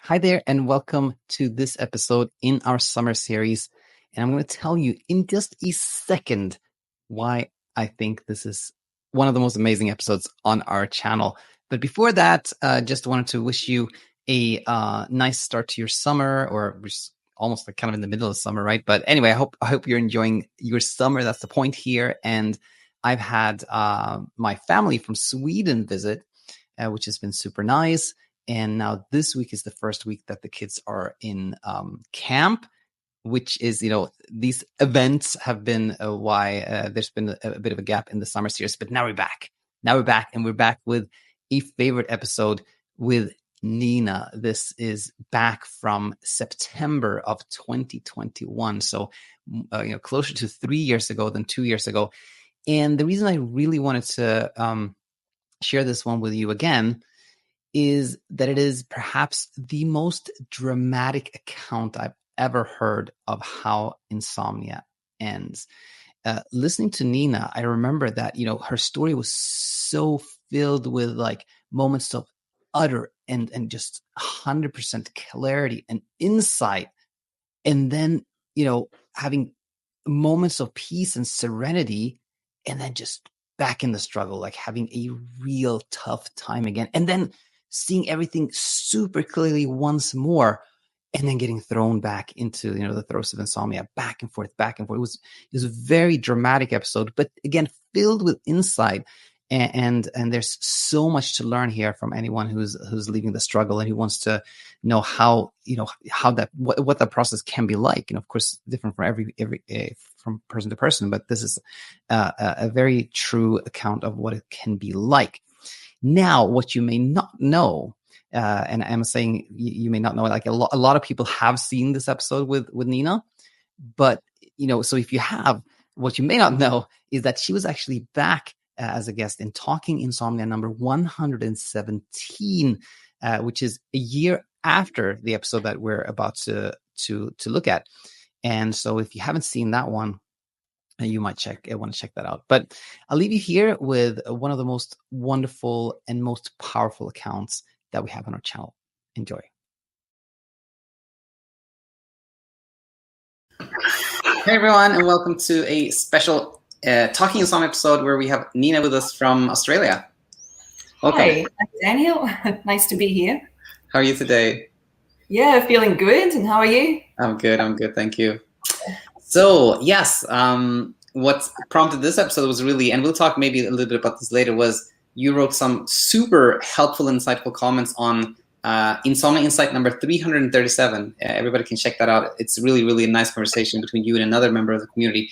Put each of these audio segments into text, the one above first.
Hi there, and welcome to this episode in our summer series. And I'm going to tell you in just a second why I think this is one of the most amazing episodes on our channel. But before that, just wanted to wish you a nice start to your summer, or just almost like kind of in the middle of summer, right? But anyway, I hope you're enjoying your summer. That's the point here. And I've had my family from Sweden visit, which has been super nice. And now this week is the first week that the kids are in camp, which is, these events have been why there's been a bit of a gap in the summer series. But now we're back. And we're back with a favorite episode with Nina. This is back from September of 2021. So, closer to 3 years ago than 2 years ago. And the reason I really wanted to share this one with you again is that it is perhaps the most dramatic account I've ever heard of how insomnia ends. Listening to Nina, I remember that, her story was so filled with like moments of utter and just 100% clarity and insight. And then, having moments of peace and serenity, and then just back in the struggle, like having a real tough time again. And then seeing everything super clearly once more, and then getting thrown back into, the throes of insomnia, back and forth. It was a very dramatic episode, but again, filled with insight. And there's so much to learn here from anyone who's leaving the struggle and who wants to know how what that process can be like. Of course, different from every from person to person, but this is a very true account of what it can be like. Now, what you may not know, and I'm saying you may not know, like a lot of people have seen this episode with Nina, but so if you have, what you may not know is that she was actually back as a guest in Talking Insomnia number 117, which is a year after the episode that we're about to look at. And so if you haven't seen that one, you might want to check that out. But I'll leave you here with one of the most wonderful and most powerful accounts that we have on our channel. Enjoy. Hey everyone, and welcome to a special Talking Insomnia episode where we have Nina with us from Australia. Welcome. Hi, Daniel. Nice to be here. How are you today? Yeah, feeling good. And how are you? I'm good. Thank you. So yes, what prompted this episode was really, and we'll talk maybe a little bit about this later, was you wrote some super helpful, insightful comments on Insomnia Insight number 337. Everybody can check that out. It's really, really a nice conversation between you and another member of the community.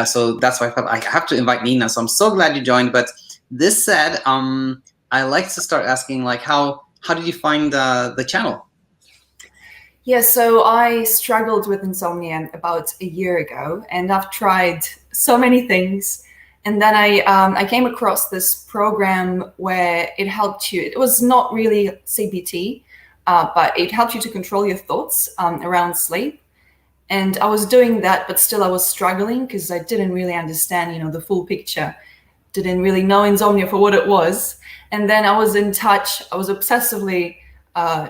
So that's why I thought I have to invite Nina. So I'm so glad you joined. But this said, I like to start asking, like, how did you find the channel? Yeah, so I struggled with insomnia about a year ago, and I've tried so many things. And then I came across this program where it helped you. It was not really CBT, but it helped you to control your thoughts around sleep. And I was doing that, but still I was struggling because I didn't really understand, the full picture. Didn't really know insomnia for what it was. And then I was in touch. I was obsessively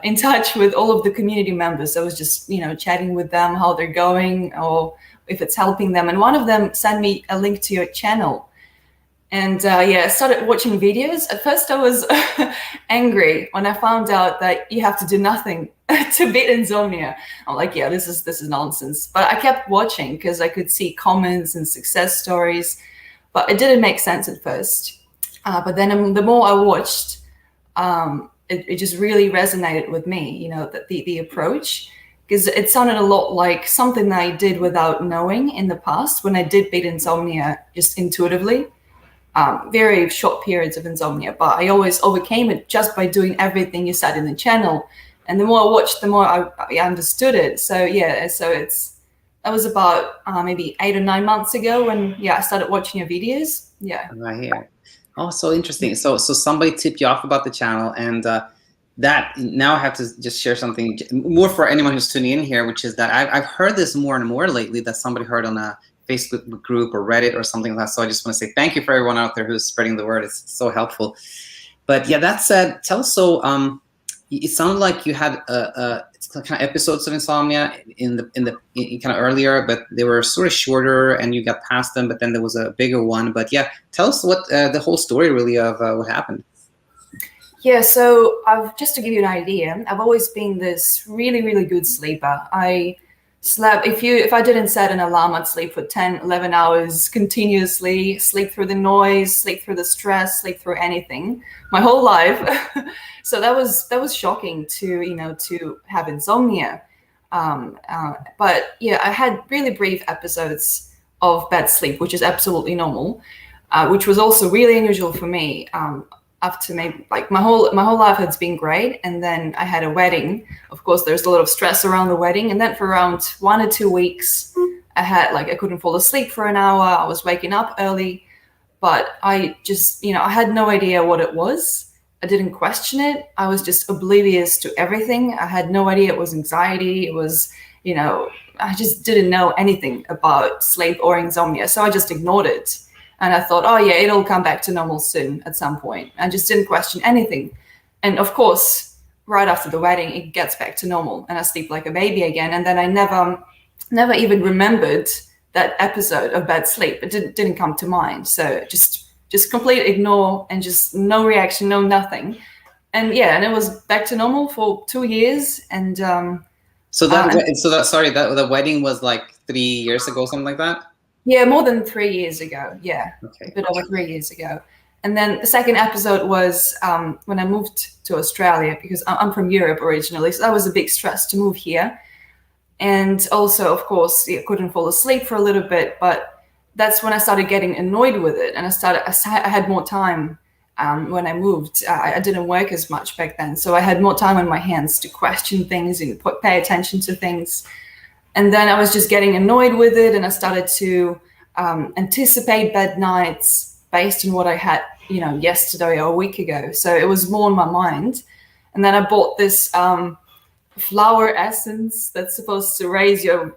in touch with all of the community members. I was just, chatting with them, how they're going, or if it's helping them. And one of them sent me a link to your channel. And I started watching videos. At first I was angry when I found out that you have to do nothing to beat insomnia. I'm like, yeah, this is nonsense. But I kept watching because I could see comments and success stories, but it didn't make sense at first. But then the more I watched, it just really resonated with me, the approach, because it sounded a lot like something that I did without knowing in the past when I did beat insomnia just intuitively. Very short periods of insomnia, but I always overcame it just by doing everything you said in the channel. And the more I watched, the more I understood it. So that was about maybe 8 or 9 months ago when I started watching your videos. Yeah. Right here. Oh, so interesting. So somebody tipped you off about the channel, and that now I have to just share something more for anyone who's tuning in here, which is that I've heard this more and more lately, that somebody heard on a Facebook group or Reddit or something like that. So I just want to say thank you for everyone out there who's spreading the word. It's so helpful. But yeah, that said, tell us, so it sounded like you had it's kind of episodes of insomnia in kind of earlier, but they were sort of shorter and you got past them, but then there was a bigger one. But yeah, tell us what the whole story really of what happened. Yeah, so just to give you an idea, I've always been this really, really good sleeper. I slept, if I didn't set an alarm, I'd sleep for 10, 11 hours continuously, sleep through the noise, sleep through the stress, sleep through anything, my whole life. So that was shocking to have insomnia. But yeah, I had really brief episodes of bad sleep, which is absolutely normal, which was also really unusual for me. After maybe like my whole life has been great, and then I had a wedding. Of course, there's a lot of stress around the wedding, and then for around 1 or 2 weeks, I couldn't fall asleep for an hour. I was waking up early, but I just I had no idea what it was. I didn't question it. I was just oblivious to everything. I had no idea it was anxiety. It was I just didn't know anything about sleep or insomnia, so I just ignored it. And I thought, oh yeah, it'll come back to normal soon at some point. I just didn't question anything. And of course, right after the wedding, it gets back to normal and I sleep like a baby again. And then I never even remembered that episode of bad sleep. It didn't come to mind. So just complete ignore and just no reaction, no nothing. And yeah, and it was back to normal for 2 years. And the wedding was like 3 years ago, something like that? Yeah, more than 3 years ago. Yeah, okay. A bit over 3 years ago. And then the second episode was when I moved to Australia, because I'm from Europe originally. So that was a big stress to move here. And also, of course, I couldn't fall asleep for a little bit. But that's when I started getting annoyed with it. And I had more time when I moved. I didn't work as much back then. So I had more time on my hands to question things and pay attention to things. And then I was just getting annoyed with it, and I started to anticipate bad nights based on what I had, yesterday or a week ago. So it was more in my mind. And then I bought this flower essence that's supposed to raise your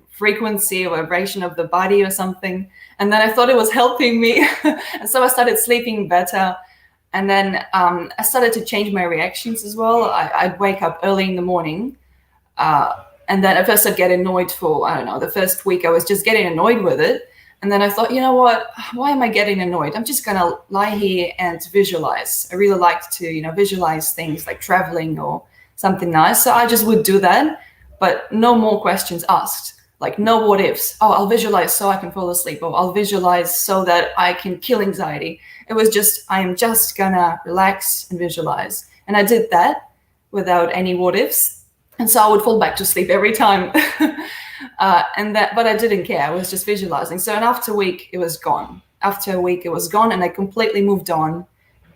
frequency or vibration of the body or something. And then I thought it was helping me. And so I started sleeping better. And then I started to change my reactions as well. I'd wake up early in the morning. And then at first I'd get annoyed for, I don't know, the first week I was just getting annoyed with it. And then I thought, you know what, why am I getting annoyed? I'm just going to lie here and visualize. I really like to, visualize things like traveling or something nice. So I just would do that, but no more questions asked. Like no what ifs. Oh, I'll visualize so I can fall asleep. Or I'll visualize so that I can kill anxiety. It was just, I am just going to relax and visualize. And I did that without any what ifs. And so I would fall back to sleep every time. But I didn't care. I was just visualizing. So after a week, it was gone. After a week, it was gone, and I completely moved on.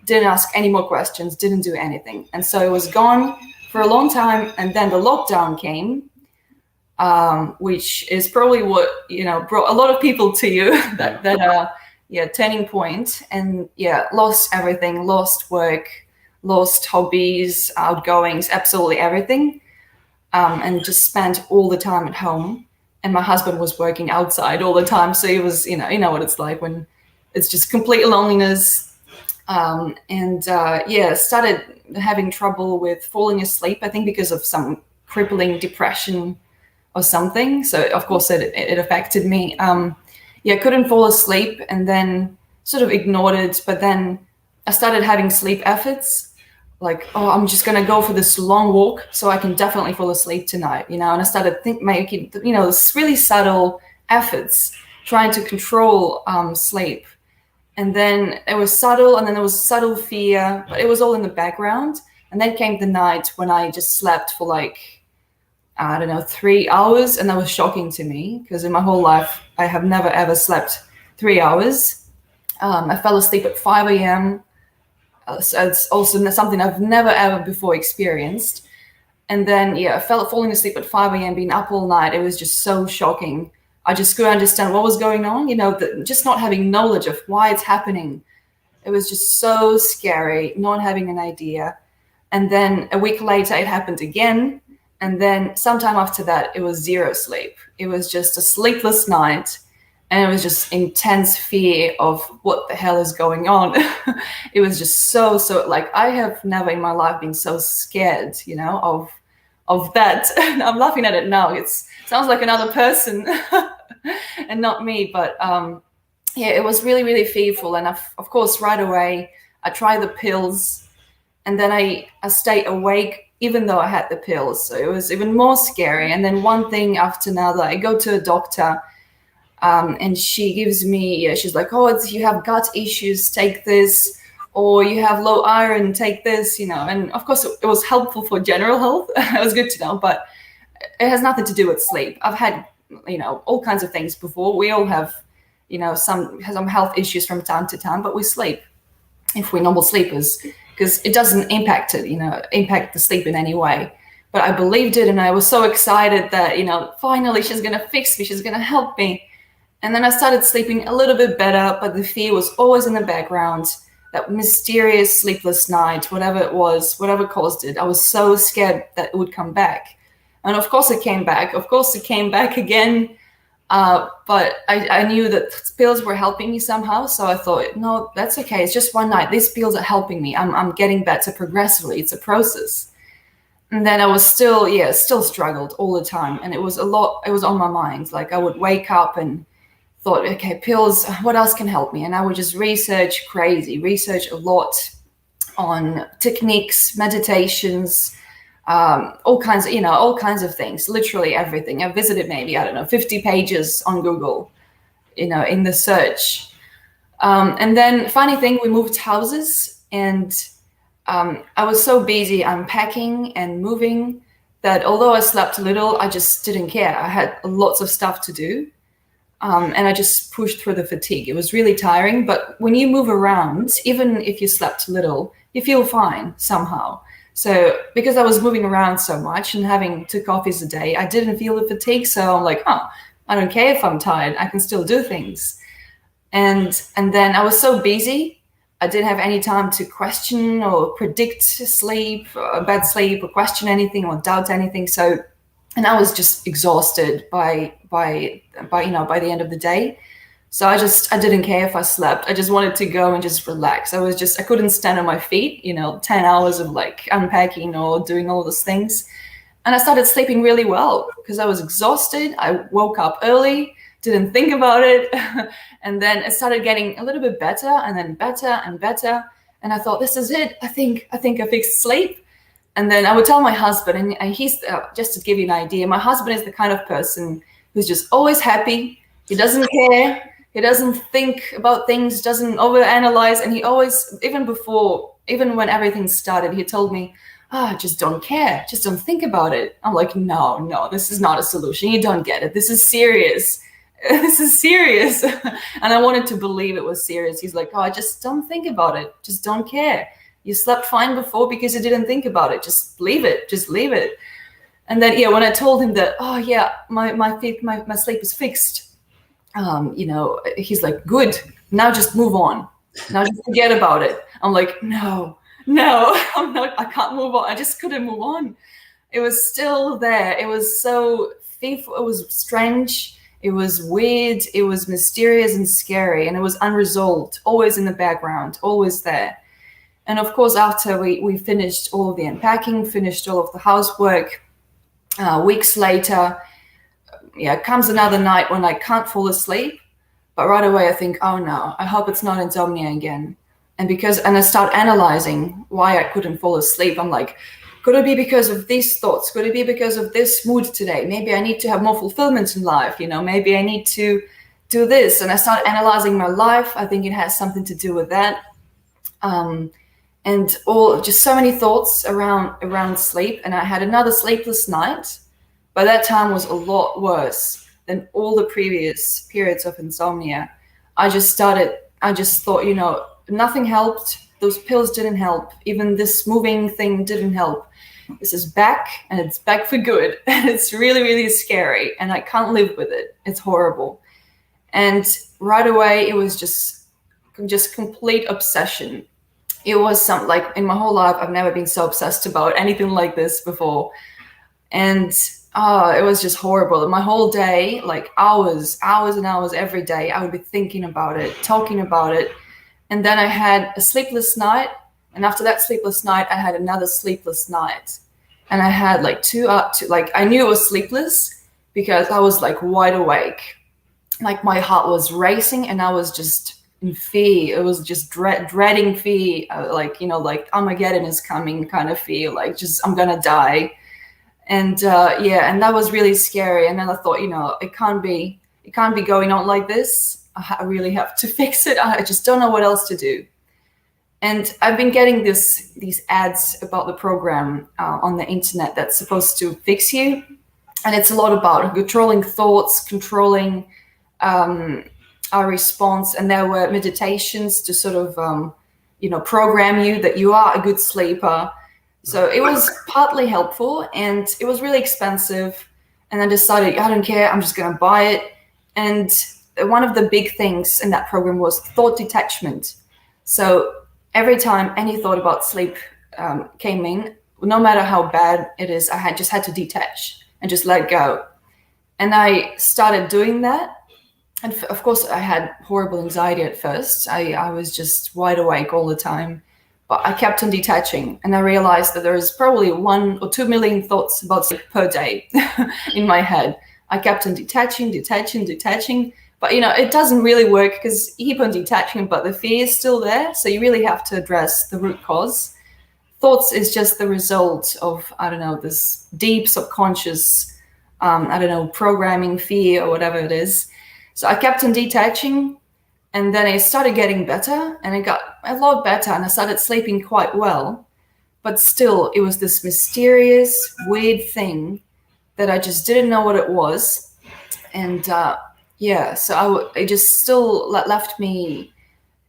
Didn't ask any more questions, didn't do anything. And so it was gone for a long time. And then the lockdown came, which is probably what, brought a lot of people to you, turning point. And lost everything, lost work, lost hobbies, outgoings, absolutely everything. And just spent all the time at home. And my husband was working outside all the time. So it was, you know what it's like when it's just complete loneliness. Started having trouble with falling asleep, I think because of some crippling depression or something. So of course it affected me. Couldn't fall asleep and then sort of ignored it. But then I started having sleep efforts. Like, oh, I'm just going to go for this long walk so I can definitely fall asleep tonight, and I started making, this really subtle efforts trying to control sleep. And then it was subtle, and then there was subtle fear, but it was all in the background. And then came the night when I just slept for 3 hours. And that was shocking to me because in my whole life, I have never, ever slept 3 hours. I fell asleep at 5 a.m., so it's also something I've never ever before experienced. And then, falling asleep at 5 a.m., being up all night, it was just so shocking. I just couldn't understand what was going on, just not having knowledge of why it's happening. It was just so scary, not having an idea. And then a week later, it happened again. And then sometime after that, it was zero sleep. It was just a sleepless night. And it was just intense fear of what the hell is going on. It was just so like, I have never in my life been so scared, of that. I'm laughing at it now. It sounds like another person and not me. But yeah, it was really, really fearful. And of course, right away, I tried the pills, and then I stayed awake even though I had the pills. So it was even more scary. And then one thing after another, I go to a doctor, and she gives me, she's like, oh, you have gut issues, take this, or you have low iron, take this, And of course, it was helpful for general health. It was good to know, but it has nothing to do with sleep. I've had, all kinds of things before. We all have, some health issues from time to time, but we sleep if we're normal sleepers, because it doesn't impact the sleep in any way. But I believed it, and I was so excited that, finally she's going to fix me, she's going to help me. And then I started sleeping a little bit better, but the fear was always in the background. That mysterious sleepless night, whatever it was, whatever caused it, I was so scared that it would come back. And of course it came back. Of course it came back again. But I knew that pills were helping me somehow. So I thought, no, that's okay. It's just one night. These pills are helping me. I'm getting better progressively. It's a process. And then I was still struggled all the time. And it was on my mind. Like, I would wake up and thought, okay, pills, what else can help me? And I would just research a lot on techniques, meditations, all kinds of things, literally everything. I visited maybe, 50 pages on Google, in the search. And then funny thing, we moved houses, and I was so busy unpacking and moving that although I slept little, I just didn't care. I had lots of stuff to do. And I just pushed through the fatigue. It was really tiring, but when you move around, even if you slept little, you feel fine somehow. So because I was moving around so much and having 2 coffees a day, I didn't feel the fatigue. So I'm like, oh, I don't care if I'm tired. I can still do things. And then I was so busy, I didn't have any time to question or predict sleep, or bad sleep, or question anything or doubt anything. So, and I was just exhausted by the end of the day. So I didn't care if I slept. I just wanted to go and just relax. I couldn't stand on my feet, 10 hours of like unpacking or doing all those things. And I started sleeping really well because I was exhausted. I woke up early, didn't think about it. And then it started getting a little bit better, and then better and better. And I thought, this is it. I think I fixed sleep. And then I would tell my husband, and he's, just to give you an idea, my husband is the kind of person who's just always happy. He doesn't care. He doesn't think about things, doesn't overanalyze. And he always, even when everything started, he told me, just don't care. Just don't think about it. I'm like, no, this is not a solution. You don't get it. This is serious. This is serious. And I wanted to believe it was serious. He's like, just don't think about it. Just don't care. You slept fine before because you didn't think about it. Just leave it. Just leave it. And then, when I told him that, my sleep is fixed, he's like, good. Now just move on. Now just forget about it. I'm like, no, I'm not. I can't move on. I just couldn't move on. It was still there. It was so fearful. It was strange. It was weird. It was mysterious and scary. And it was unresolved, always in the background, always there. And of course, after we finished all of the unpacking, finished all of the housework, weeks later, comes another night when I can't fall asleep. But right away I think, oh no, I hope it's not insomnia again. And I start analyzing why I couldn't fall asleep. I'm like, could it be because of these thoughts? Could it be because of this mood today? Maybe I need to have more fulfillment in life. Maybe I need to do this. And I start analyzing my life. I think it has something to do with that. And just so many thoughts around sleep. And I had another sleepless night. By that time was a lot worse than all the previous periods of insomnia. I just thought, nothing helped. Those pills didn't help. Even this moving thing didn't help. This is back, and it's back for good. And it's really, really scary. And I can't live with it. It's horrible. And right away, it was just complete obsession. It was like in my whole life, I've never been so obsessed about anything like this before. And Oh, it was just horrible. My whole day, like hours and hours every day, I would be thinking about it, talking about it. And then I had a sleepless night. And after that sleepless night, I had another sleepless night. And I had like like I knew it was sleepless because I was like wide awake. Like my heart was racing and I was just in fear. It was just dreading fear, like, like Armageddon is coming kind of fear, like just I'm gonna die. And and that was really scary. And then I thought, it can't be going on like this. I really have to fix it. I just don't know what else to do. And I've been getting these ads about the program on the internet that's supposed to fix you. And it's a lot about controlling thoughts, controlling our response. And there were meditations to sort of, program you that you are a good sleeper. So it was partly helpful and it was really expensive. And I decided, I don't care, I'm just going to buy it. And one of the big things in that program was thought detachment. So every time any thought about sleep came in, no matter how bad it is, I just had to detach and just let go. And I started doing that. And of course, I had horrible anxiety at first. I was just wide awake all the time. But I kept on detaching, and I realized that there is probably 1 or 2 million thoughts about sleep per day in my head. I kept on detaching. But, it doesn't really work because you keep on detaching, but the fear is still there. So you really have to address the root cause. Thoughts is just the result of, this deep subconscious, programming, fear, or whatever it is. So I kept on detaching. And then it started getting better, and it got a lot better, and I started sleeping quite well. But still, it was this mysterious, weird thing that I just didn't know what it was. And so it just still left me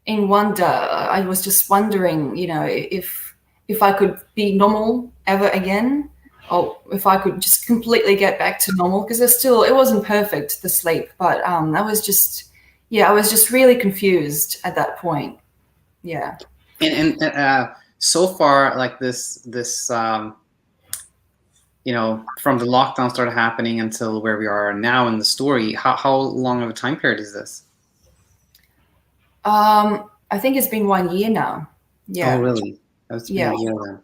in wonder. I was just wondering, if I could be normal ever again, or if I could just completely get back to normal, because it wasn't perfect, the sleep, but I was just really confused at that point. Yeah. And so far, like this, from the lockdown started happening until where we are now in the story, how long of a time period is this? I think it's been 1 year now. Yeah. Oh, really? That's been a year then.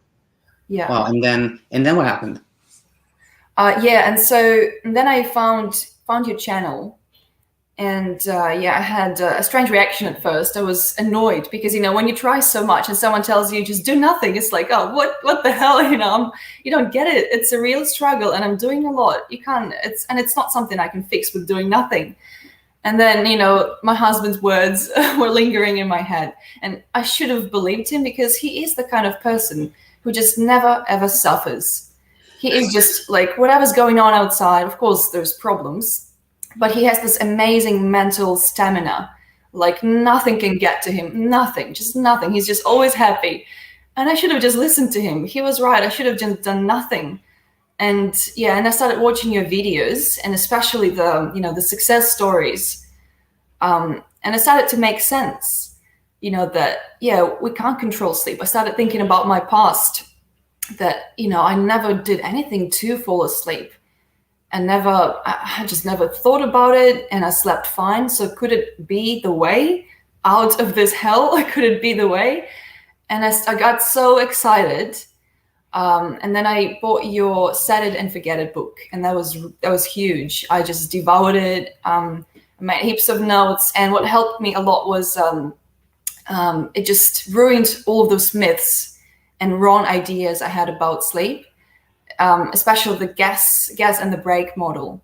Yeah. Wow. And then what happened? And then I found your channel. And I had a strange reaction at first. I was annoyed because, when you try so much and someone tells you just do nothing, it's like, oh, what the hell? You don't get it. It's a real struggle and I'm doing a lot. It's not something I can fix with doing nothing. And then, my husband's words were lingering in my head, and I should have believed him because he is the kind of person who just never, ever suffers. He is just like, whatever's going on outside, of course, there's problems, but he has this amazing mental stamina. Like nothing can get to him, just nothing. He's just always happy. And I should have just listened to him. He was right. I should have just done nothing. And I started watching your videos, and especially the success stories. And it started to make sense, that, we can't control sleep. I started thinking about my past, that, I never did anything to fall asleep. I just never thought about it, and I slept fine. So could it be the way out of this hell? Could it be the way? And I got so excited. And then I bought your Set It and Forget It book, and that was huge. I just devoured it. I made heaps of notes, and what helped me a lot was it just ruined all of those myths and wrong ideas I had about sleep. Especially the gas and the brake model.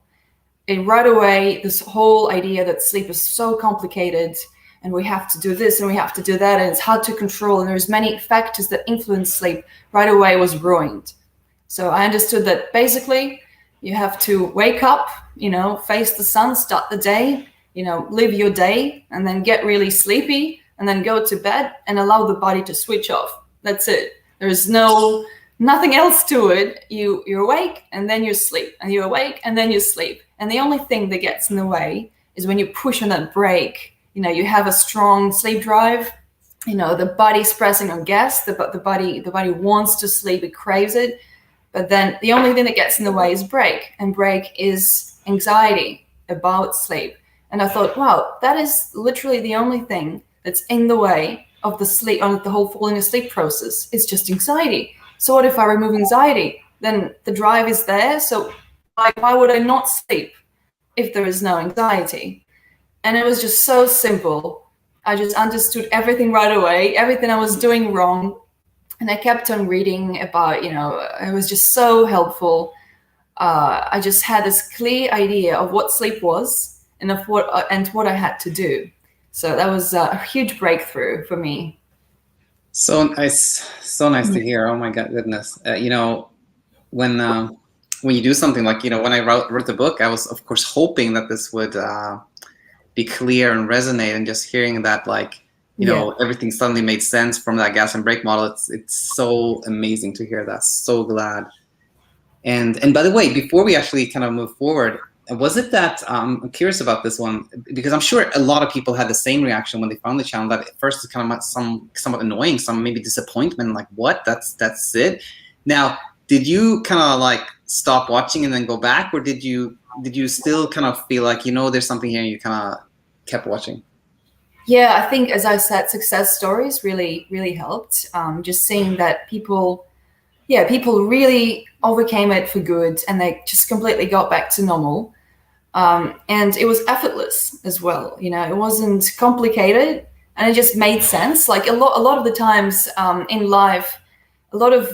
And right away, this whole idea that sleep is so complicated and we have to do this and we have to do that and it's hard to control and there's many factors that influence sleep, right away was ruined. So I understood that basically you have to wake up, face the sun, start the day, live your day, and then get really sleepy and then go to bed and allow the body to switch off. That's it. There's nothing else to it. You're awake and then you sleep, and you're awake and then you sleep. And the only thing that gets in the way is when you push on that brake. You have a strong sleep drive. The body's pressing on gas. The body wants to sleep. It craves it. But then the only thing that gets in the way is break, and break is anxiety about sleep. And I thought, wow, that is literally the only thing that's in the way of the sleep, on the whole falling asleep process. It's just anxiety. So what if I remove anxiety? Then the drive is there. So why would I not sleep if there is no anxiety? And it was just so simple. I just understood everything right away, everything I was doing wrong. And I kept on reading about, it was just so helpful. I just had this clear idea of what sleep was and of what I had to do. So that was a huge breakthrough for me. So nice to hear. Oh my goodness. When you do something like, when I wrote the book, I was of course hoping that this would be clear and resonate, and just hearing that, like, everything suddenly made sense from that gas and brake model. It's so amazing to hear that. So glad. And by the way, before we actually kind of move forward, was it that I'm curious about this one, because I'm sure a lot of people had the same reaction when they found the channel, that at first it's kind of somewhat annoying, some maybe disappointment, like, what, that's it. Now, did you kind of like stop watching and then go back, or did you still kind of feel like, there's something here, and you kind of kept watching? Yeah, I think, as I said, success stories really, really helped. Just seeing that people really overcame it for good, and they just completely got back to normal. And it was effortless as well. It wasn't complicated, and it just made sense. Like a lot of the times in life, a lot of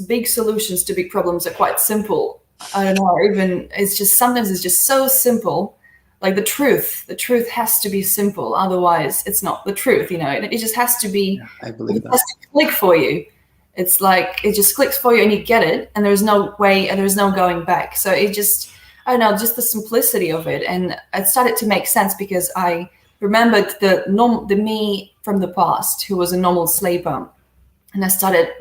big solutions to big problems are quite simple. I don't know, even sometimes it's just so simple. Like the truth has to be simple. Otherwise it's not the truth, it just has to be, I believe that. It has to click for you. It's like, it just clicks for you and you get it, and there's no way, and there's no going back. So it just, I don't know, just the simplicity of it. And it started to make sense because I remembered the me from the past who was a normal sleeper. And I started,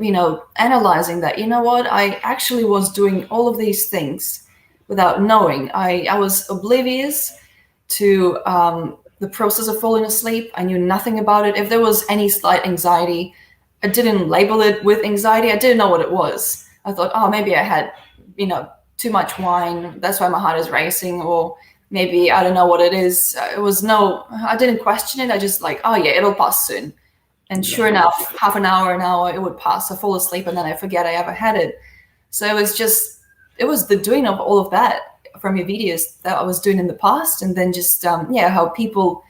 analyzing that, what, I actually was doing all of these things without knowing. I was oblivious to the process of falling asleep. I knew nothing about it. If there was any slight anxiety, I didn't label it with anxiety. I didn't know what it was. I thought, oh, maybe I had, too much wine. That's why my heart is racing. Or maybe, I don't know what it is. I didn't question it. I just like, oh yeah, it'll pass soon. And sure enough, half an hour, it would pass. I fall asleep and then I forget I ever had it. So it was the doing of all of that from your videos that I was doing in the past. And then just, how people,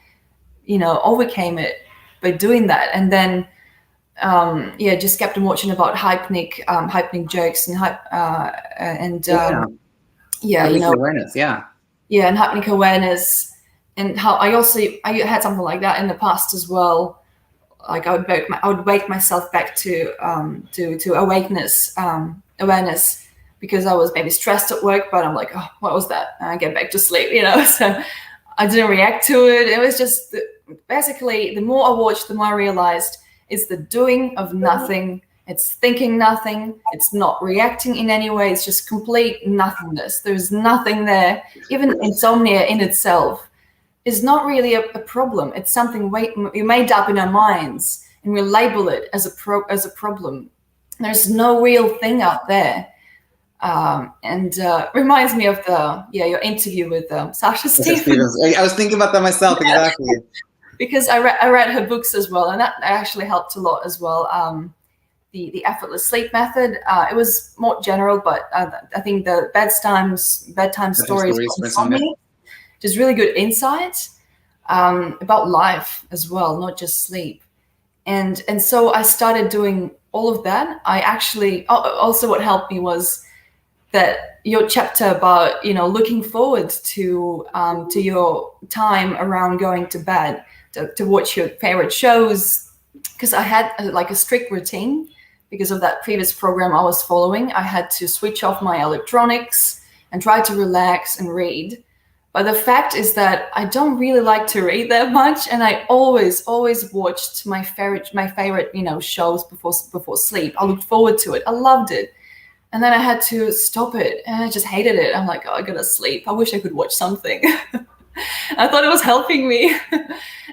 overcame it by doing that. And then, just kept on watching about hypnic jokes and awareness, and hypnic awareness, and how I had something like that in the past as well. Like I would wake myself back to awareness, because I was maybe stressed at work, but I'm like, oh, what was that? And I get back to sleep, So I didn't react to it. It was just basically, the more I watched, the more I realized it's the doing of nothing. It's thinking nothing. It's not reacting in any way. It's just complete nothingness. There's nothing there. Even insomnia in itself is not really a problem. It's something we made up in our minds, and we label it as a problem. There's no real thing out there. And reminds me of your interview with Sasha Stevens. I was thinking about that myself, exactly. Because I read her books as well, and that actually helped a lot as well. The effortless sleep method. It was more general, but I think the bedtime stories from me, just really good insight about life as well, not just sleep. And so I started doing all of that. I actually also, what helped me was that your chapter about looking forward to your time around going to bed, to watch your favorite shows, because I had like a strict routine because of that previous program I was following. I had to switch off my electronics and try to relax and read. But the fact is that I don't really like to read that much, and I always watched my favorite shows before sleep. I looked forward to it. I loved it. And then I had to stop it, and I just hated it. I'm like, oh, I gotta sleep. I wish I could watch something. I thought it was helping me.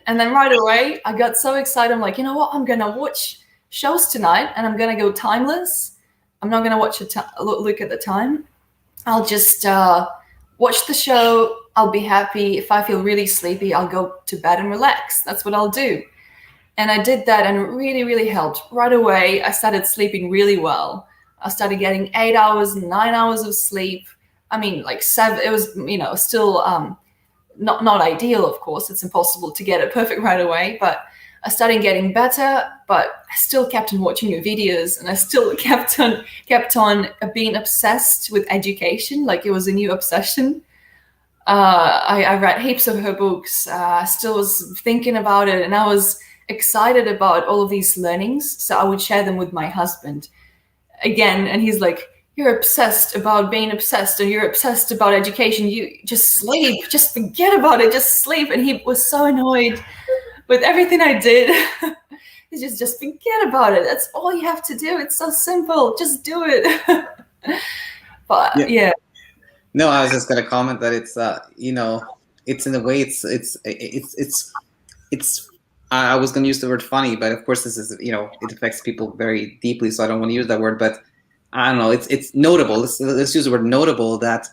And then right away, I got so excited. I'm like, you know what? I'm gonna watch shows tonight, and I'm gonna go timeless. I'm not going to watch look at the time. I'll just watch the show. I'll be happy. If I feel really sleepy, I'll go to bed and relax. That's what I'll do. And I did that, and it really, really helped. Right away, I started sleeping really well. I started getting 8 hours, 9 hours of sleep. I mean, like 7. It was, still not ideal, of course. It's impossible to get it perfect right away. But I started getting better. But I still kept on watching your videos, and I still kept on being obsessed with education. Like it was a new obsession. I read heaps of her books. I still was thinking about it, and I was excited about all of these learnings. So I would share them with my husband again, and he's like, "You're obsessed about being obsessed, and you're obsessed about education. You just sleep, just forget about it, just sleep." And he was so annoyed with everything I did. He's just forget about it. That's all you have to do. It's so simple. Just do it. But yeah. No, I was just gonna comment that it's it's in a way it's I was gonna use the word funny, but of course this is it affects people very deeply, so I don't want to use that word. But I don't know, it's notable. Let's use the word notable. That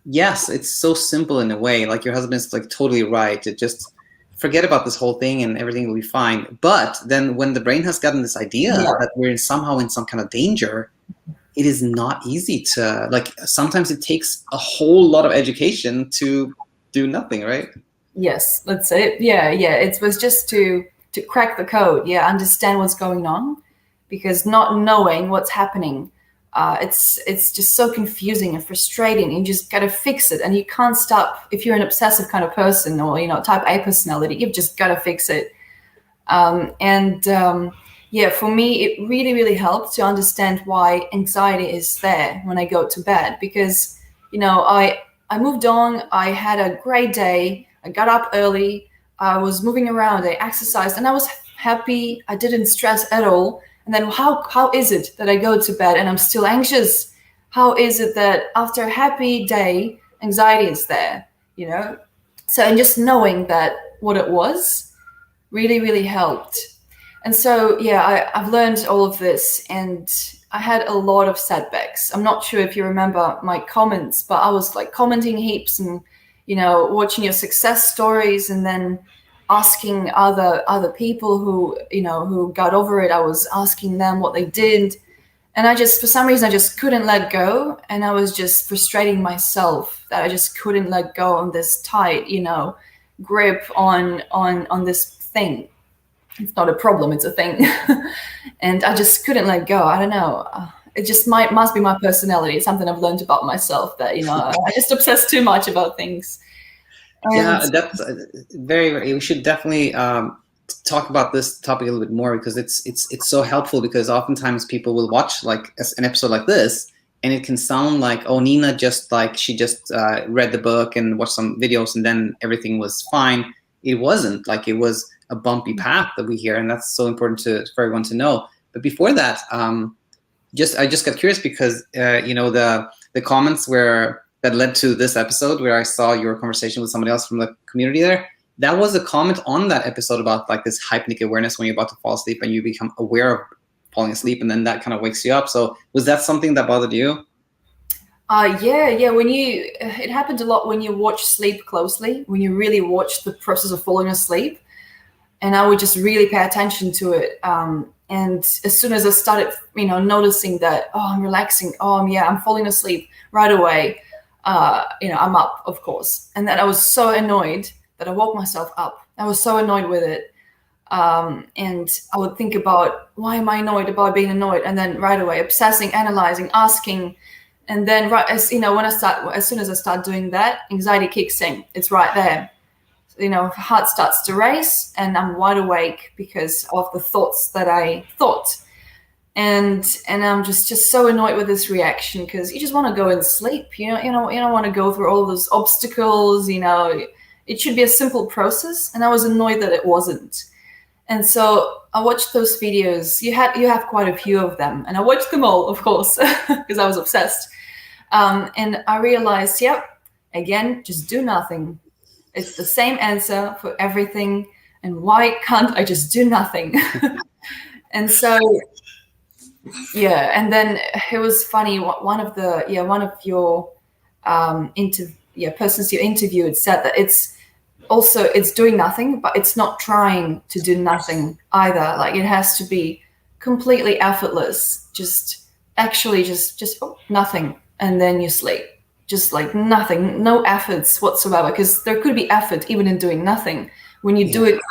yes, it's so simple in a way. Like your husband is like totally right. It just forget about this whole thing and everything will be fine. But then when the brain has gotten this idea that we're somehow in some kind of danger, it is not easy to, like, sometimes it takes a whole lot of education to do nothing, right? Yes, that's it. Yeah. It was just to crack the code. Yeah, understand what's going on, because not knowing what's happening, it's just so confusing and frustrating. You just got to fix it, and you can't stop. If you're an obsessive kind of person or type A personality, you've just got to fix it. Yeah, for me, it really, really helped to understand why anxiety is there when I go to bed, because, I moved on. I had a great day. I got up early. I was moving around. I exercised, and I was happy. I didn't stress at all. And then how is it that I go to bed and I'm still anxious? How is it that after a happy day, anxiety is there, So, and just knowing that what it was really, really helped. And so, yeah, I've learned all of this, and I had a lot of setbacks. I'm not sure if you remember my comments, but I was like commenting heaps and, watching your success stories, and then asking other people who got over it. I was asking them what they did. And for some reason, I just couldn't let go. And I was just frustrating myself that I just couldn't let go on this tight, grip on this thing. It's not a problem, it's a thing. And I just couldn't let go. I don't know. It just must be my personality. It's something I've learned about myself, that, I just obsess too much about things. Yeah, that's very, very, we should definitely talk about this topic a little bit more, because it's so helpful, because oftentimes people will watch like an episode like this, and it can sound like, oh, Nina she just read the book and watched some videos and then everything was fine. It wasn't. Like, it was a bumpy path that we hear, and that's so important for everyone to know. But before that, I just got curious, because the comments that led to this episode, where I saw your conversation with somebody else from the community there, that was a comment on that episode about like this hypnic awareness when you're about to fall asleep and you become aware of falling asleep, and then that kind of wakes you up. So was that something that bothered you? Yeah. It happened a lot when you watch sleep closely, when you really watch the process of falling asleep. And I would just really pay attention to it. And as soon as I started, noticing that, oh, I'm relaxing. Oh, I'm falling asleep right away. I'm up, of course. And then I was so annoyed that I woke myself up. I was so annoyed with it. And I would think about, why am I annoyed about being annoyed? And then right away, obsessing, analyzing, asking. And then as soon as I start doing that, anxiety kicks in. It's right there. Heart starts to race, and I'm wide awake because of the thoughts that I thought. And I'm just so annoyed with this reaction, because you just want to go and sleep. You don't want to go through all those obstacles. It should be a simple process, and I was annoyed that it wasn't. And so I watched those videos. You have quite a few of them, and I watched them all, of course, because I was obsessed. And I realized, again, just do nothing. It's the same answer for everything. And why can't I just do nothing? And so, Yeah, and then it was funny. One of your persons you interviewed said that it's doing nothing, but it's not trying to do nothing either. Like it has to be completely effortless, just nothing, and then you sleep. Just like nothing, no efforts whatsoever, because there could be effort even in doing nothing. When you do it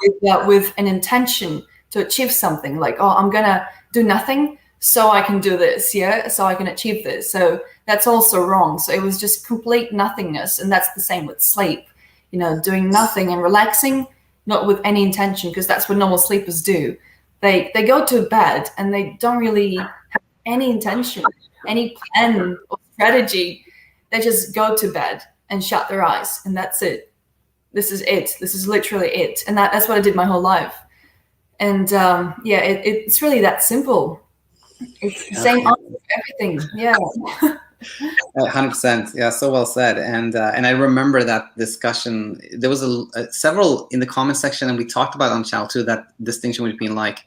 with an intention to achieve something, like, oh, I'm gonna do nothing so I can do this, so I can achieve this. So that's also wrong. So it was just complete nothingness, and that's the same with sleep. Doing nothing and relaxing, not with any intention, because that's what normal sleepers do. They go to bed and they don't really have any intention, any plan or strategy. They just go to bed and shut their eyes, and that's it. This is it. This is literally it. And that's what I did my whole life. And it's really that simple. It's the same answer for everything. Yeah. 100%. Yeah, so well said. And I remember that discussion. There was several in the comment section, and we talked about on channel too, that distinction between like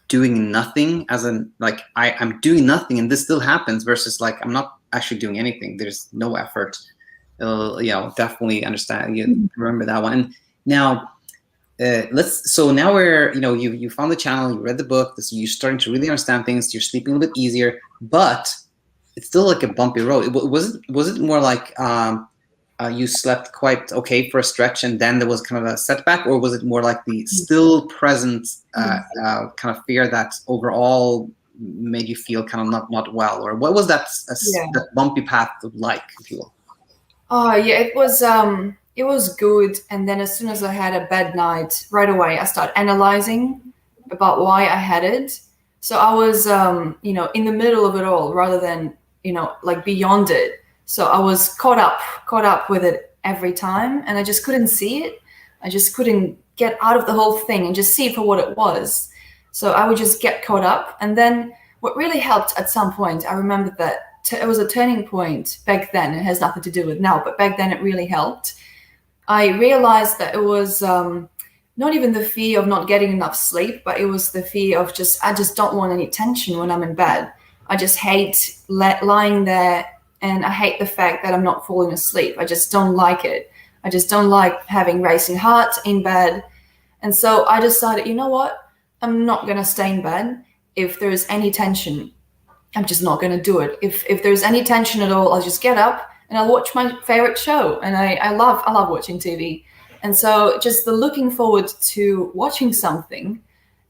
doing nothing as in like I'm doing nothing and this still happens versus like I'm not actually doing anything. There's no effort. Definitely understand. You remember that one. And now so now we're, you found the channel, you read the book, you're starting to really understand things, you're sleeping a little bit easier, but it's still like a bumpy road. Was it more like you slept quite okay for a stretch and then there was kind of a setback, or was it more like the still present kind of fear that overall made you feel kind of not well, or what was that bumpy path like, if you will? Oh yeah, it was good. And then as soon as I had a bad night, right away I started analyzing about why I had it. So I was in the middle of it all rather than like beyond it. So I was caught up with it every time, and I just couldn't see it. I just couldn't get out of the whole thing and just see it for what it was. So I would just get caught up. And then what really helped at some point, I remember that it was a turning point back then. It has nothing to do with now, but back then it really helped. I realized that it was not even the fear of not getting enough sleep, but it was the fear of I just don't want any tension when I'm in bed. I just hate lying there, and I hate the fact that I'm not falling asleep. I just don't like it. I just don't like having racing heart in bed. And so I decided, you know what? I'm not going to stay in bed. If there is any tension, I'm just not going to do it. If there's any tension at all, I'll just get up and I'll watch my favorite show. And I love watching TV. And so just the looking forward to watching something,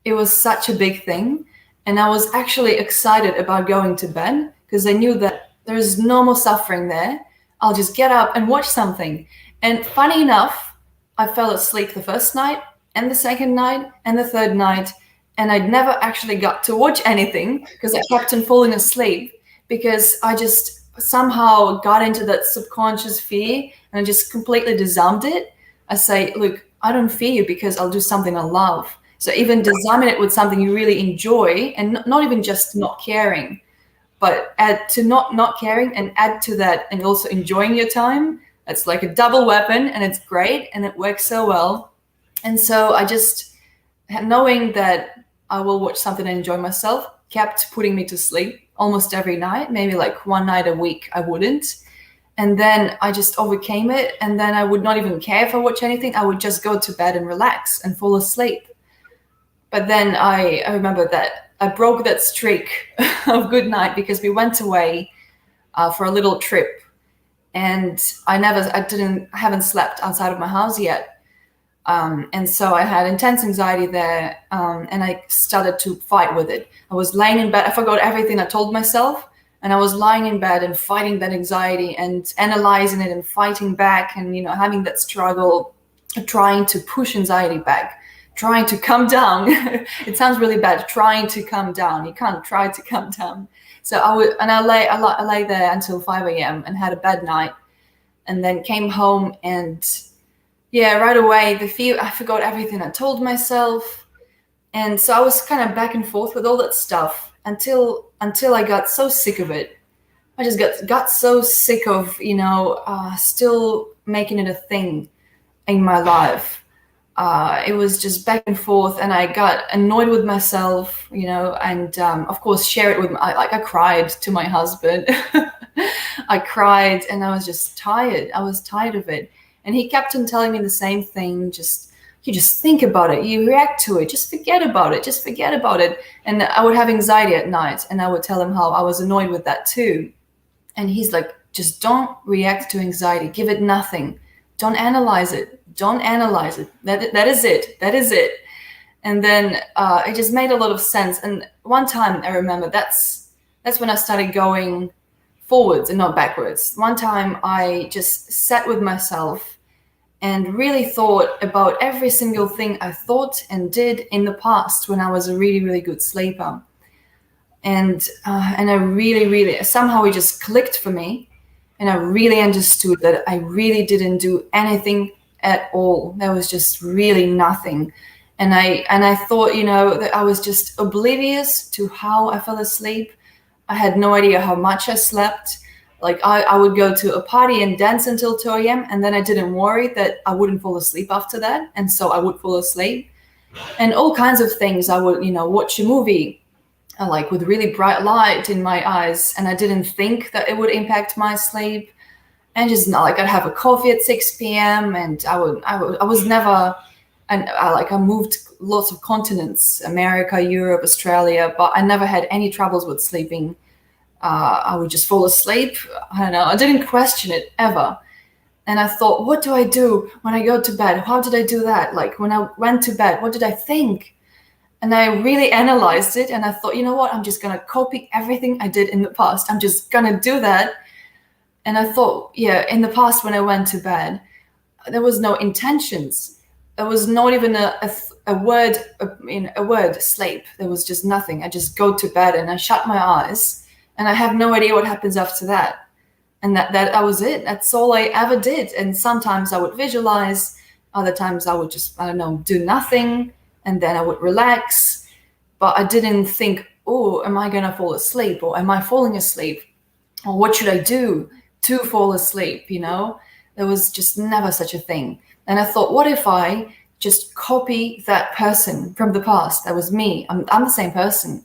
it was such a big thing. And I was actually excited about going to bed because I knew that there's no more suffering there. I'll just get up and watch something. And funny enough, I fell asleep the first night and the second night and the third night. And I never actually got to watch anything because I kept on falling asleep because I just somehow got into that subconscious fear and I just completely disarmed it. I say, look, I don't fear you because I'll do something I love. So even disarming it with something you really enjoy, and not even just not caring, but add to not caring and add to that and also enjoying your time. It's like a double weapon, and it's great and it works so well. And so I just, knowing that I will watch something and enjoy myself, kept putting me to sleep almost every night, maybe like one night a week I wouldn't. And then I just overcame it. And then I would not even care if I watch anything. I would just go to bed and relax and fall asleep. But then I remember that I broke that streak of good night because we went away for a little trip. And I haven't slept outside of my house yet. And so I had intense anxiety there, and I started to fight with it. I was laying in bed. I forgot everything I told myself, and I was lying in bed and fighting that anxiety and analyzing it and fighting back and, having that struggle, trying to push anxiety back, trying to calm down. It sounds really bad, trying to calm down. You can't try to calm down. So I lay there until 5 a.m. and had a bad night, and then came home and right away, the fear, I forgot everything I told myself. And so I was kind of back and forth with all that stuff until I got so sick of it. I just got so sick of, still making it a thing in my life. it was just back and forth, and I got annoyed with myself, and of course share it with I cried to my husband. I cried, and I was just tired. I was tired of it, and he kept on telling me the same thing. You just think about it, you react to it, just forget about it, just forget about it. And I would have anxiety at night, and I would tell him how I was annoyed with that too. And he's like, just don't react to anxiety, give it nothing, don't analyze it. Don't analyze it. That is it. That is it. And then it just made a lot of sense. And one time I remember that's when I started going forwards and not backwards. One time I just sat with myself and really thought about every single thing I thought and did in the past when I was a really, really good sleeper. And I really, somehow it just clicked for me. And I really understood that I really didn't do anything at all. There was just really nothing. And I thought, that I was just oblivious to how I fell asleep. I had no idea how much I slept. Like I would go to a party and dance until 2 a.m. and then I didn't worry that I wouldn't fall asleep after that. And so I would fall asleep. And all kinds of things. I would, watch a movie like with really bright light in my eyes, and I didn't think that it would impact my sleep. And just not like I'd have a coffee at 6 p.m. and I was never, and I moved lots of continents, America, Europe, Australia, but I never had any troubles with sleeping. I would just fall asleep. I don't know. I didn't question it ever. And I thought, what do I do when I go to bed? How did I do that? Like when I went to bed, what did I think? And I really analyzed it. And I thought, you know what? I'm just going to copy everything I did in the past. I'm just going to do that. And I thought, yeah, in the past when I went to bed, there was no intentions. There was not even a word sleep. There was just nothing. I just go to bed and I shut my eyes and I have no idea what happens after that. And that was it. That's all I ever did. And sometimes I would visualize. Other times I would just, do nothing. And then I would relax. But I didn't think, oh, am I going to fall asleep? Or am I falling asleep? Or what should I do to fall asleep? There was just never such a thing. And I thought, what if I just copy that person from the past? That was me. I'm the same person.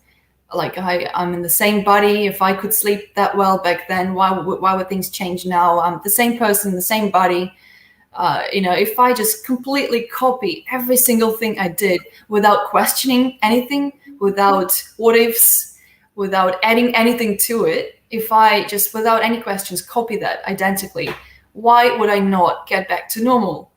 Like I'm in the same body. If I could sleep that well back then, why would things change now? I'm the same person, the same body. If I just completely copy every single thing I did without questioning anything, without what ifs, without adding anything to it, if I just without any questions copy that identically, why would I not get back to normal?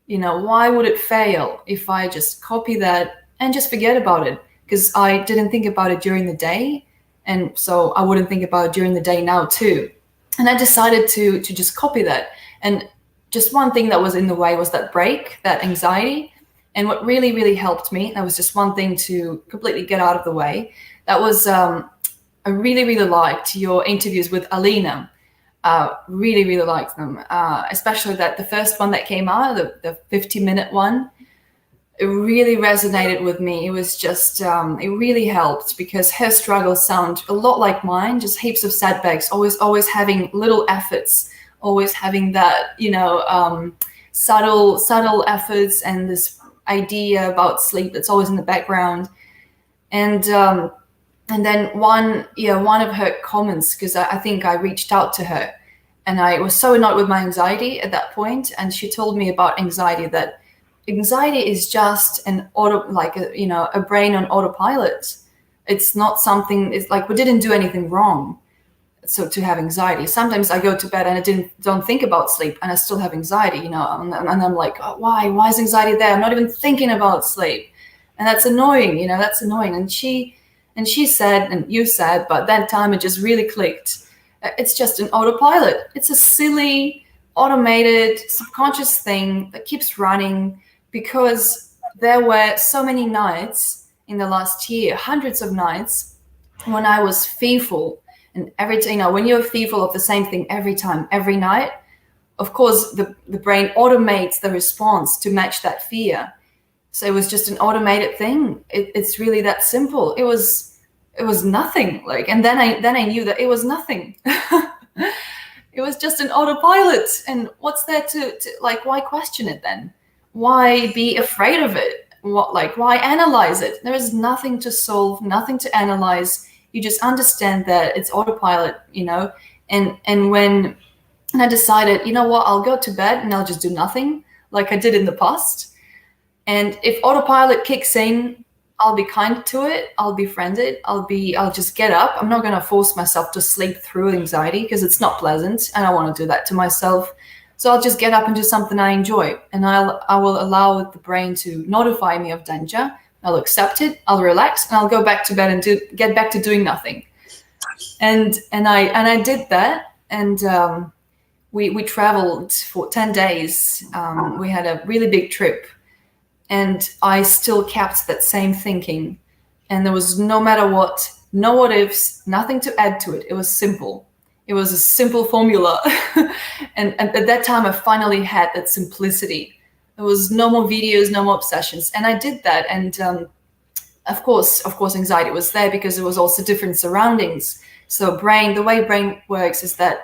Why would it fail if I just copy that and just forget about it? Because I didn't think about it during the day. And so I wouldn't think about it during the day now too. And I decided to just copy that. And just one thing that was in the way was that break, that anxiety. And what really, really helped me, that was just one thing to completely get out of the way. That was, I really, really liked your interviews with Alina. Really, really liked them. Especially the first one that came out, the 50-minute one. It really resonated with me. It was just, it really helped because her struggles sound a lot like mine, just heaps of setbacks, always having little efforts, always having that, subtle efforts and this idea about sleep that's always in the background. And then one of her comments, because I think I reached out to her and I was so annoyed with my anxiety at that point. And she told me about anxiety, that anxiety is just a brain on autopilot. It's not something, it's like we didn't do anything wrong. So to have anxiety, sometimes I go to bed and I don't think about sleep and I still have anxiety, and I'm like, oh, why is anxiety there? I'm not even thinking about sleep. And that's annoying, that's annoying. And she said, and you said, but that time it just really clicked. It's just an autopilot. It's a silly, automated, subconscious thing that keeps running because there were so many nights in the last year, hundreds of nights, when I was fearful. And every time, when you're fearful of the same thing every time, every night, of course, the brain automates the response to match that fear. So it was just an automated thing. It's really that simple. It was nothing. And then I knew that it was nothing. It was just an autopilot. And what's there to why question it then? why be afraid of it? Why analyze it? There is nothing to solve, nothing to analyze. You just understand that it's autopilot, and when I decided, you know what, I'll go to bed and I'll just do nothing like I did in the past. And if autopilot kicks in, I'll be kind to it. I'll befriend it. I'll just get up. I'm not going to force myself to sleep through anxiety because it's not pleasant. And I want to do that to myself. So I'll just get up and do something I enjoy. And I will allow the brain to notify me of danger. I'll accept it. I'll relax and I'll go back to bed and get back to doing nothing. And I did that. And we traveled for 10 days. We had a really big trip. And I still kept that same thinking. And there was no matter what, no what ifs, nothing to add to it. It was simple. It was a simple formula. and at that time, I finally had that simplicity. There was no more videos, no more obsessions. And I did that. And of course, anxiety was there because it was also different surroundings. So the way brain works is that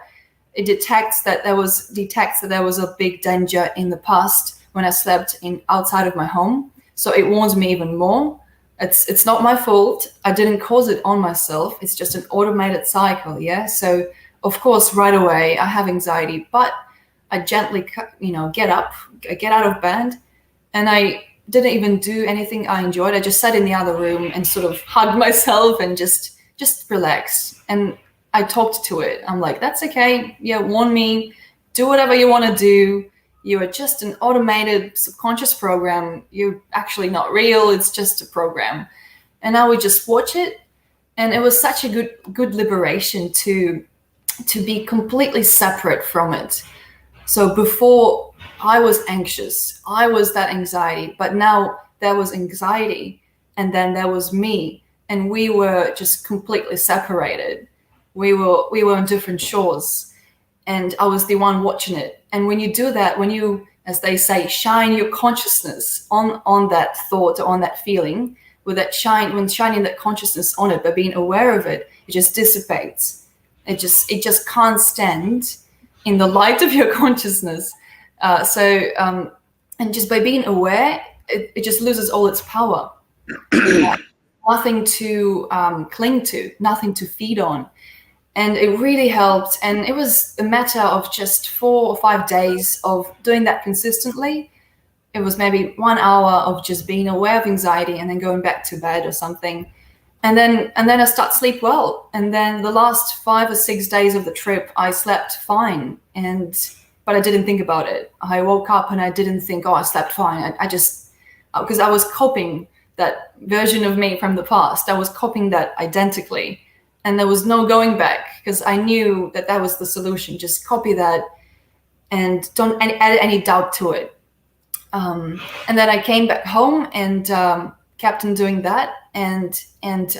it detects that there was a big danger in the past when I slept outside of my home. So it warns me even more. It's not my fault. I didn't cause it on myself. It's just an automated cycle. Yeah. So of course, right away I have anxiety, but I gently, get up, get out of bed, and I didn't even do anything I enjoyed. I just sat in the other room and sort of hugged myself and just relaxed. And I talked to it. I'm like, that's okay. Yeah, warn me. Do whatever you want to do. You are just an automated subconscious program. You're actually not real. It's just a program. And I would just watch it. And it was such a good liberation to be completely separate from it. So before I was anxious, I was that anxiety, but now there was anxiety and then there was me, and we were just completely separated. We were on different shores, and I was the one watching it. And when you do that, when you, as they say, shine your consciousness on that thought or on that feeling, when shining that consciousness on it, by being aware of it, it just dissipates. It just can't stand in the light of your consciousness. And just by being aware, it just loses all its power. Nothing to cling to, nothing to feed on. And it really helped. And it was a matter of just 4 or 5 days of doing that consistently. It was maybe 1 hour of just being aware of anxiety and then going back to bed or something. And then I start sleep well. And then the last 5 or 6 days of the trip, I slept fine. But I didn't think about it. I woke up and I didn't think, oh, I slept fine. I just, because I was copying that version of me from the past. I was copying that identically. And there was no going back because I knew that was the solution. Just copy that and don't add any doubt to it. And then I came back home and kept on doing that. And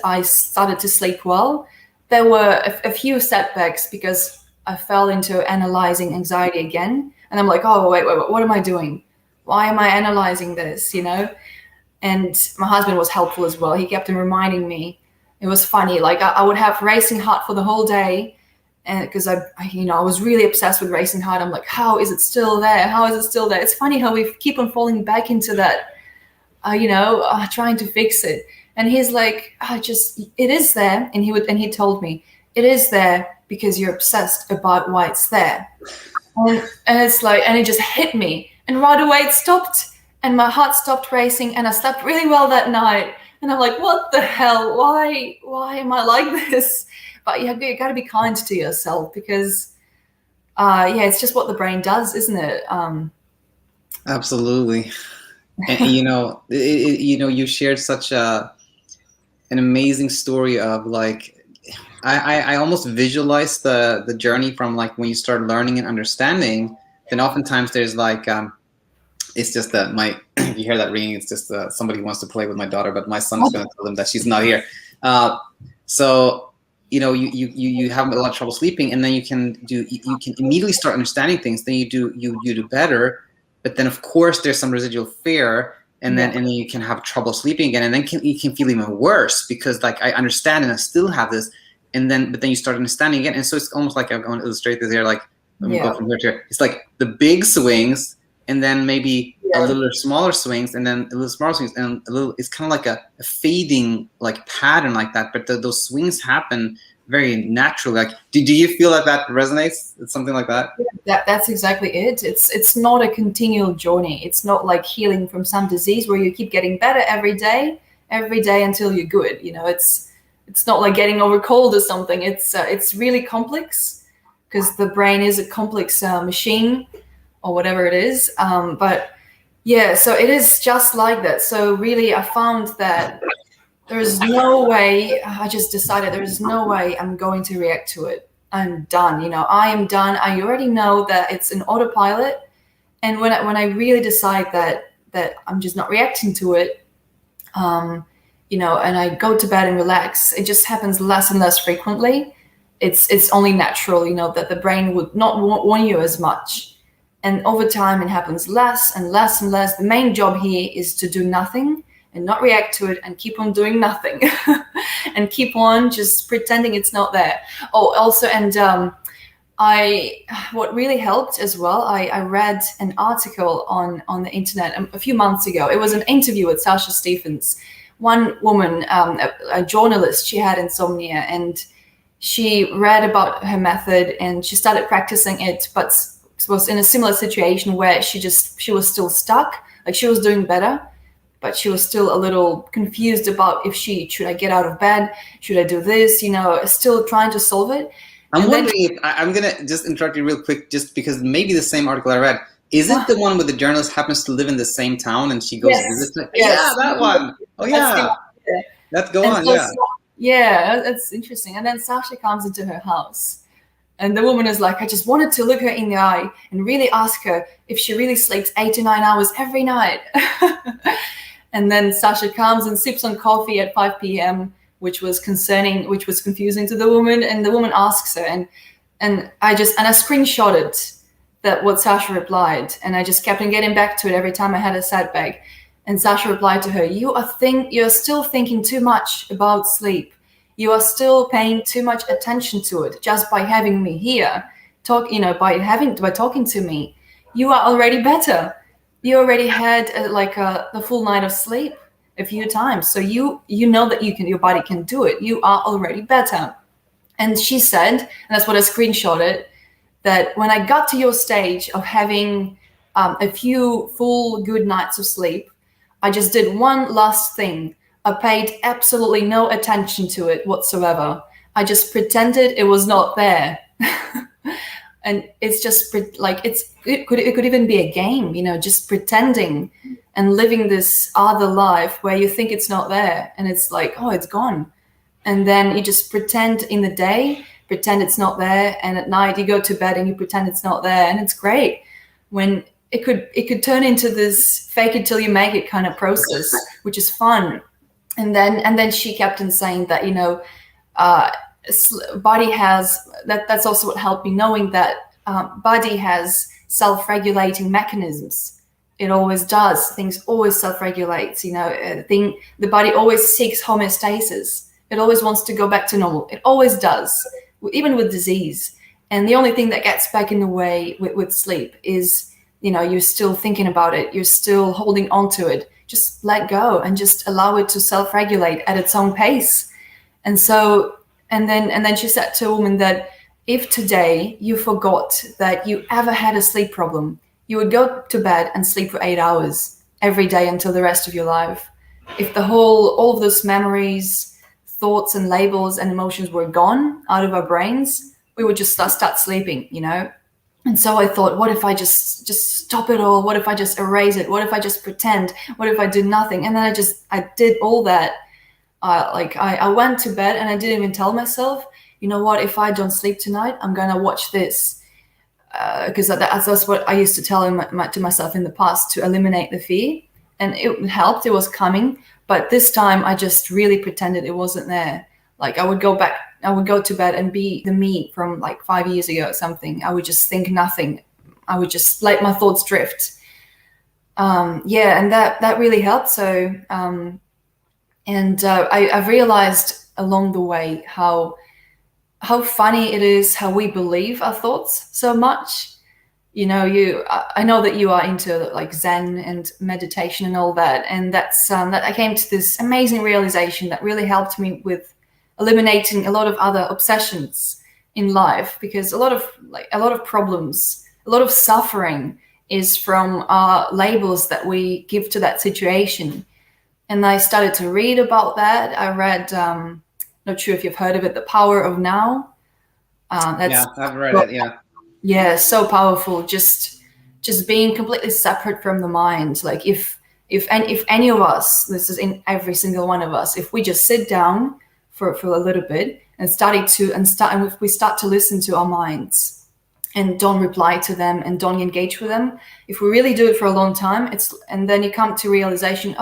I started to sleep well. There were a few setbacks because I fell into analyzing anxiety again. And I'm like, oh, wait, what am I doing? Why am I analyzing this, And my husband was helpful as well. He kept on reminding me. It was funny. Like I would have racing heart for the whole day. And because I was really obsessed with racing heart. I'm like, how is it still there? How is it still there? It's funny how we keep on falling back into that, trying to fix it. And he's like, it is there. And he told me, it is there because you're obsessed about why it's there. And it's like, and it just hit me. And right away it stopped and my heart stopped racing and I slept really well that night. And I'm like, what the hell? Why am I like this? But you got to be kind to yourself because, it's just what the brain does, isn't it? Absolutely. And, you shared such an amazing story of like, I almost visualize the journey from like when you start learning and understanding. Then oftentimes there's like, it's just that you hear that ringing, it's just somebody wants to play with my daughter, but my son's going to tell them that she's not here. So, you have a lot of trouble sleeping, and then you can immediately start understanding things. Then you do better, but then of course there's some residual fear, and then you can have trouble sleeping again, and then you can feel even worse because like I understand and I still have this, but then you start understanding again, and so it's almost like I'm going to illustrate this here. Like let me go from here to here. It's like the big swings, and then maybe a Yeah. little smaller swings, and then a little smaller swings, and a little. It's kind of like a fading like pattern like that. But those swings happen very naturally. Like, do you feel like that resonates? It's something like that. That's exactly it. It's not a continual journey. It's not like healing from some disease where you keep getting better every day until you're good. You know, it's not like getting over cold or something. It's really complex because the brain is a complex machine or whatever it is. But yeah, so it is just like that. So really, I found that there is no way. I just decided there is no way I'm going to react to it. I'm done. You know, I am done. I already know that it's an autopilot, and when I really decide that I'm just not reacting to it, you know, and I go to bed and relax, it just happens less and less frequently. It's only natural, you know, that the brain would not want you as much, and over time it happens less and less and less. The main job here is to do nothing and not react to it and keep on doing nothing and keep on just pretending it's not there. Oh, also, and what really helped as well, I read an article on the internet a few months ago. It was an interview with Sasha Stephens. One woman, a journalist, she had insomnia, and she read about her method and she started practicing it, but was in a similar situation where she was still stuck. Like, she was doing better, but she was still a little confused about should I get out of bed? Should I do this? You know, still trying to solve it. I'm wondering if I'm going to just interrupt you real quick, just because maybe the same article I read. Is it the one where the journalist happens to live in the same town and she goes visit? Yes. Yeah, that one. Oh, yeah. Let's go on, yeah. Yeah, that's interesting. And then Sasha comes into her house. And the woman is like, I just wanted to look her in the eye and really ask her if she really sleeps 8 to 9 hours every night. And then Sasha comes and sips on coffee at 5 p.m., which was confusing to the woman. And the woman asks her, and I screenshotted that what Sasha replied, and I just kept on getting back to it every time I had a setback. And Sasha replied to her, you're still thinking too much about sleep. You are still paying too much attention to it just by having me here. By talking to me, you are already better. You already had the full night of sleep a few times, so you know that your body can do it. You are already better. And she said, and that's what I screenshotted, that when I got to your stage of having a few full good nights of sleep, I just did one last thing. I paid absolutely no attention to it whatsoever. I just pretended it was not there. And it's just like it could even be a game, you know, just pretending and living this other life where you think it's not there, and it's like, oh, it's gone. And then you just pretend in the day, pretend it's not there, and at night you go to bed and you pretend it's not there, and it's great. When it could turn into this fake it till you make it kind of process, which is fun. And then she kept on saying that, you know, body has that's also what helped me, knowing that body has self-regulating mechanisms. It always does. Things always self-regulates. You know, the body always seeks homeostasis. It always wants to go back to normal. It always does, even with disease. And the only thing that gets back in the way with sleep is, you know, you're still thinking about it. You're still holding on to it. Just let go and just allow it to self-regulate at its own pace. And so, and then she said to a woman that if today you forgot that you ever had a sleep problem, you would go to bed and sleep for 8 hours every day until the rest of your life. If all of those memories, thoughts and labels and emotions were gone out of our brains, we would just start sleeping, you know? And so I thought, what if I just stop it all? What if I just erase it? What if I just pretend? What if I do nothing? And then I did all that. I went to bed and I didn't even tell myself, you know what, if I don't sleep tonight, I'm going to watch this. Because that's what I used to tell to myself in the past, to eliminate the fear. And it helped, it was coming. But this time I just really pretended it wasn't there. Like I would go to bed and be the me from like 5 years ago or something. I would just think nothing. I would just let my thoughts drift. And that really helped. So, I've realized along the way how funny it is how we believe our thoughts so much. I know that you are into like Zen and meditation and all that, and that I came to this amazing realization that really helped me with eliminating a lot of other obsessions in life, because a lot of problems, a lot of suffering is from labels that we give to that situation. And I started to read about that. I read, not sure if you've heard of it, The Power of Now. Yeah, I've read it. Yeah. Yeah, so powerful. Just being completely separate from the mind. Like if any of us, this is in every single one of us, if we just sit down for a little bit and if we start to listen to our minds and don't reply to them and don't engage with them, if we really do it for a long time, and then you come to realization,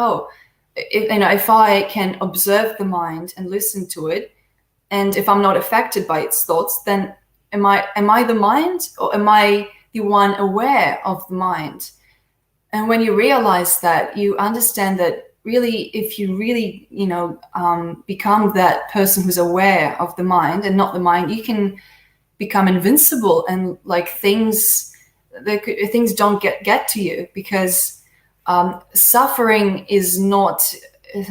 if I can observe the mind and listen to it, and if I'm not affected by its thoughts, then am I the mind, or am I the one aware of the mind? And when you realize that, you understand that really, if you really, become that person who's aware of the mind and not the mind, you can become invincible, and like things don't get to you, because suffering is not.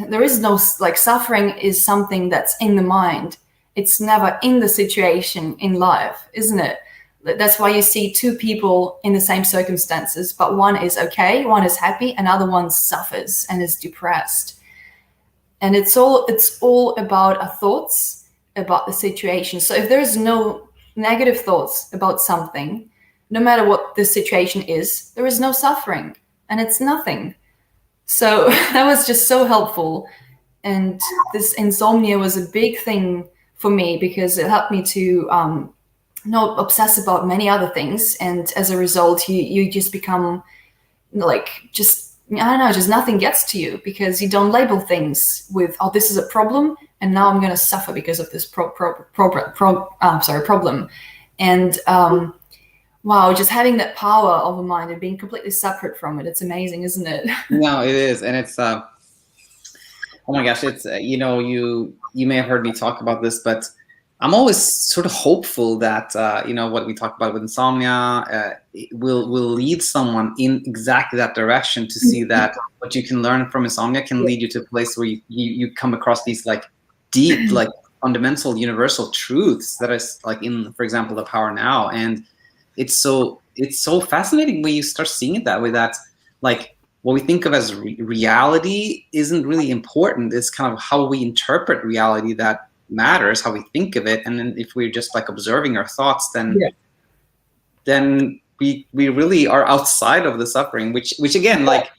There is no suffering is something that's in the mind. It's never in the situation in life, isn't it? That's why you see two people in the same circumstances, but one is okay, one is happy, another one suffers and is depressed. And it's all about our thoughts about the situation. So if there is no negative thoughts about something, no matter what the situation is, there is no suffering, and it's nothing. So that was just so helpful. And this insomnia was a big thing for me, because it helped me to not obsess about many other things. And as a result, you just become just nothing gets to you, because you don't label things with, oh, this is a problem, and now I'm going to suffer because of this problem. And wow, just having that power of a mind and being completely separate from it, it's amazing, isn't it? No, it is. And it's oh my gosh, it's you may have heard me talk about this, but I'm always sort of hopeful that what we talked about with insomnia will lead someone in exactly that direction, to see that what you can learn from insomnia can lead you to a place where you come across these like deep, like fundamental universal truths that is like in, for example, The Power Now. And it's so fascinating when you start seeing it that way, that like what we think of as reality isn't really important. It's kind of how we interpret reality that matters, how we think of it. And then if we're just like observing our thoughts, then we really are outside of the suffering, which again, like,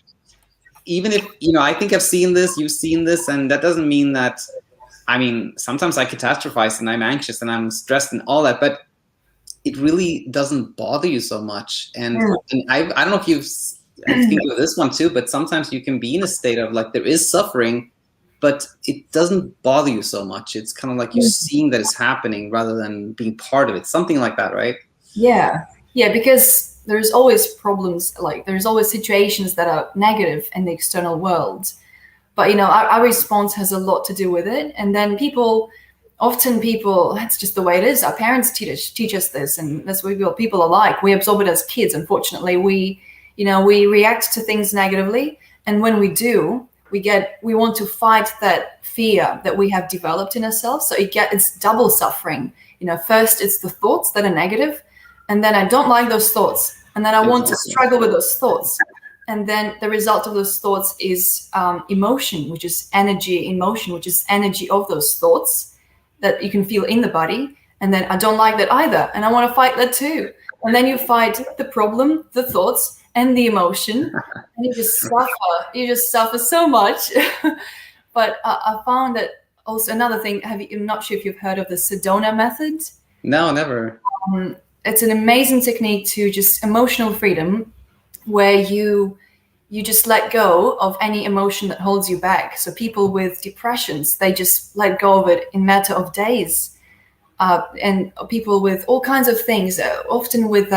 even if, I think I've seen this, you've seen this, and that doesn't mean that, sometimes I catastrophize and I'm anxious and I'm stressed and all that, but it really doesn't bother you so much. And I don't know if you've, I think of this one too, but sometimes you can be in a state of like, there is suffering, but it doesn't bother you so much. It's kind of like you're seeing that it's happening rather than being part of it. Something like that, right? Yeah, because there's always problems, like there's always situations that are negative in the external world. But, our response has a lot to do with it. And then often people, that's just the way it is. Our parents teach us this, and that's what people are like. We absorb it as kids. Unfortunately, we react to things negatively. And when we do, we want to fight that fear that we have developed in ourselves. So it's double suffering. First it's the thoughts that are negative, and then I don't like those thoughts, and then I want to struggle with those thoughts. And then the result of those thoughts is emotion, which is energy, emotion, which is energy of those thoughts that you can feel in the body. And then I don't like that either, and I want to fight that too. And then you fight the problem, the thoughts, and the emotion, and you just suffer so much. But I found that also another thing, I'm not sure if you've heard of the Sedona method. No, never. It's an amazing technique to just emotional freedom, where you just let go of any emotion that holds you back. So people with depressions, they just let go of it in a matter of days. And people with all kinds of things, often with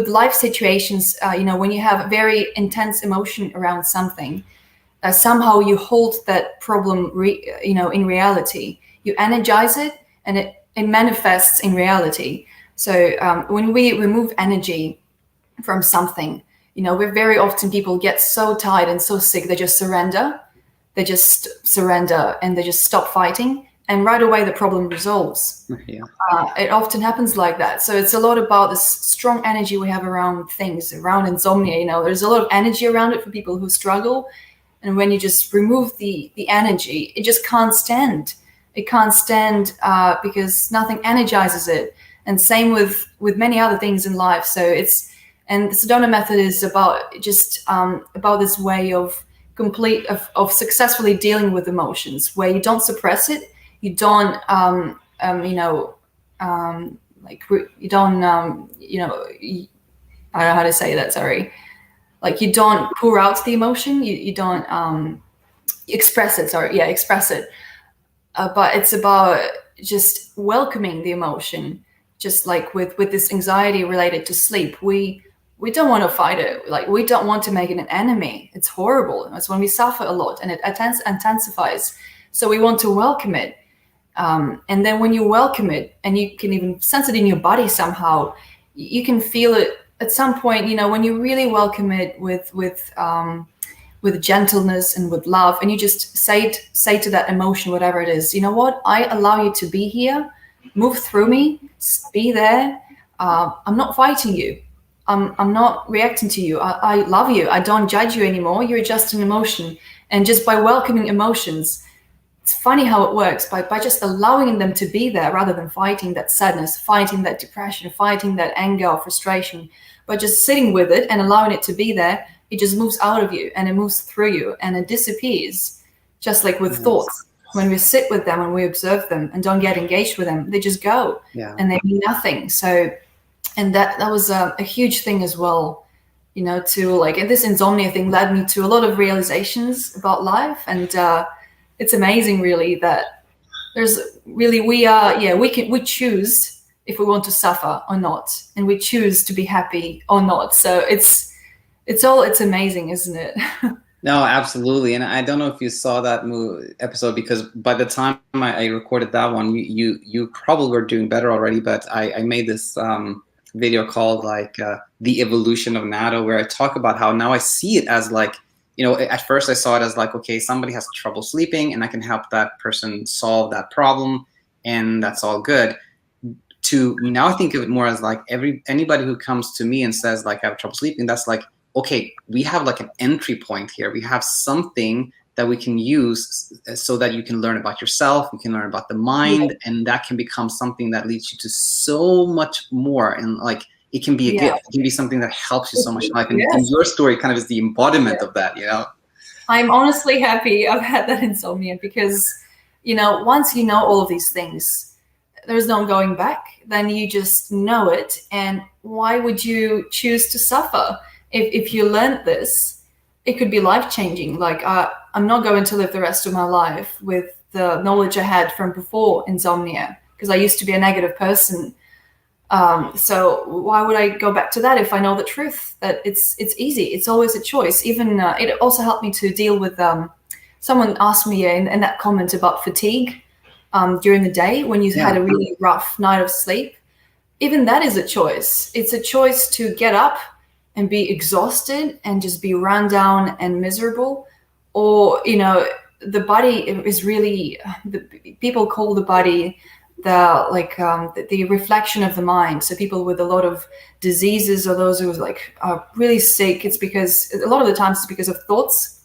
life situations, when you have very intense emotion around something, somehow you hold that problem, in reality. You energize it, and it manifests in reality. So when we remove energy from something. We're very often, people get so tired and so sick, they just surrender. They just surrender and they just stop fighting. And right away, the problem resolves. Yeah. It often happens like that. So it's a lot about this strong energy we have around things, around insomnia. There's a lot of energy around it for people who struggle. And when you just remove the energy, it just can't stand. It can't stand because nothing energizes it. And same with many other things in life. And the Sedona method is about just about this way of successfully dealing with emotions, where you don't suppress it, you don't you don't I don't know how to say that. Sorry, like you don't pour out the emotion, you don't express it. Sorry, yeah, express it. But it's about just welcoming the emotion, just like with this anxiety related to sleep. We don't want to fight it. Like, we don't want to make it an enemy. It's horrible. That's when we suffer a lot and it intensifies. So we want to welcome it. And then when you welcome it, and you can even sense it in your body somehow, you can feel it at some point, when you really welcome it with gentleness and with love, and you just say to that emotion, whatever it is, you know what, I allow you to be here, move through me, be there. I'm not fighting you. I'm not reacting to you. I love you. I don't judge you anymore. You're just an emotion. And just by welcoming emotions, it's funny how it works. By just allowing them to be there, rather than fighting that sadness, fighting that depression, fighting that anger or frustration, by just sitting with it and allowing it to be there, it just moves out of you and it moves through you and it disappears. Just like with thoughts. When we sit with them and we observe them and don't get engaged with them, they just go and they mean nothing. So, and that was a huge thing as well, to like, and this insomnia thing led me to a lot of realizations about life. And it's amazing really that there's really, we choose if we want to suffer or not, and we choose to be happy or not. So it's amazing, isn't it? No, absolutely. And I don't know if you saw that episode, because by the time I recorded that one, you probably were doing better already, but I made this video called like the evolution of Nado, where I talk about how now I see it as like, at first I saw it as like, okay, somebody has trouble sleeping and I can help that person solve that problem and that's all good. To now I think of it more as like anybody who comes to me and says like, I have trouble sleeping, that's like, okay, we have like an entry point here. We have something that we can use so that you can learn about yourself, you can learn about the mind, and that can become something that leads you to so much more. And like, it can be a gift. It can be something that helps you so much in life. And your story kind of is the embodiment of that, I'm honestly happy I've had that insomnia, because, once you know all of these things, there's no going back. Then you just know it. And why would you choose to suffer? If you learned this, it could be life-changing. Like, I'm not going to live the rest of my life with the knowledge I had from before insomnia, because I used to be a negative person. So why would I go back to that if I know the truth, that it's easy. It's always a choice. Even it also helped me to deal with someone asked me in that comment about fatigue during the day when you had a really rough night of sleep. Even that is a choice. It's a choice to get up and be exhausted and just be run down and miserable. Or, the body is really, people call the body the reflection of the mind. So people with a lot of diseases, or those who are really sick, it's because a lot of the times it's because of thoughts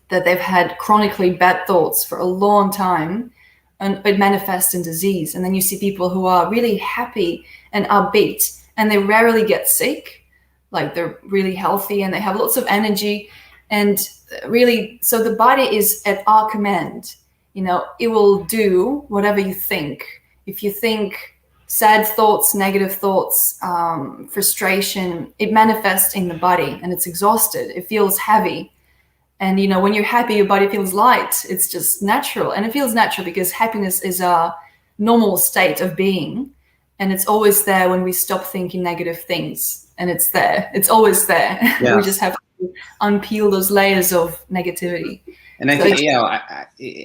that they've had, chronically bad thoughts for a long time, and it manifests in disease. And then you see people who are really happy and upbeat, and they rarely get sick. Like, they're really healthy and they have lots of energy. And really, so the body is at our command. It will do whatever you think. If you think sad thoughts, negative thoughts, frustration, it manifests in the body and it's exhausted. It feels heavy. And, when you're happy, your body feels light. It's just natural. And it feels natural because happiness is a normal state of being. And it's always there when we stop thinking negative things. And it's there. It's always there. Yeah. We just have to unpeel those layers of negativity. And I think,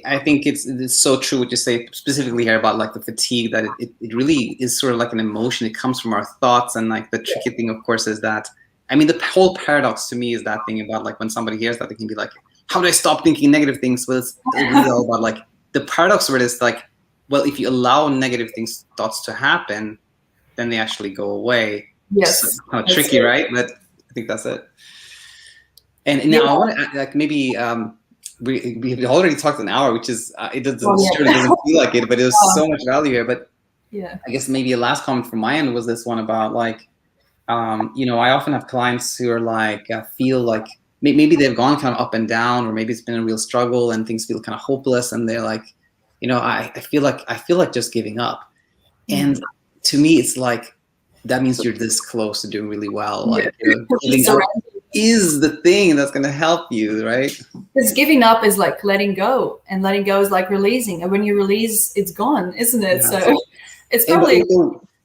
I think it's so true what you say specifically here about like the fatigue, that it really is sort of like an emotion. It comes from our thoughts. And like the tricky thing, of course, is that I mean, the whole paradox to me is that thing about like when somebody hears that, they can be like, how do I stop thinking negative things? Well, it's really all about like the paradox of it is like, well, if you allow negative thoughts to happen, then they actually go away. Yes. So, kind of tricky, right? But I think that's it. And now I want to like maybe we already talked an hour, which is it doesn't surely doesn't feel like it, but there's so much value here. But I guess maybe a last comment from my end was this one about like you know, I often have clients who are like feel like maybe they've gone kind of up and down, or maybe it's been a real struggle and things feel kind of hopeless, and they're like, you know, I feel like just giving up. And to me, it's like that means you're this close to doing really well. Like giving up is the thing that's going to help you, right? Because giving up is like letting go, and letting go is like releasing. And when you release, it's gone, isn't it? Yeah. So it's probably.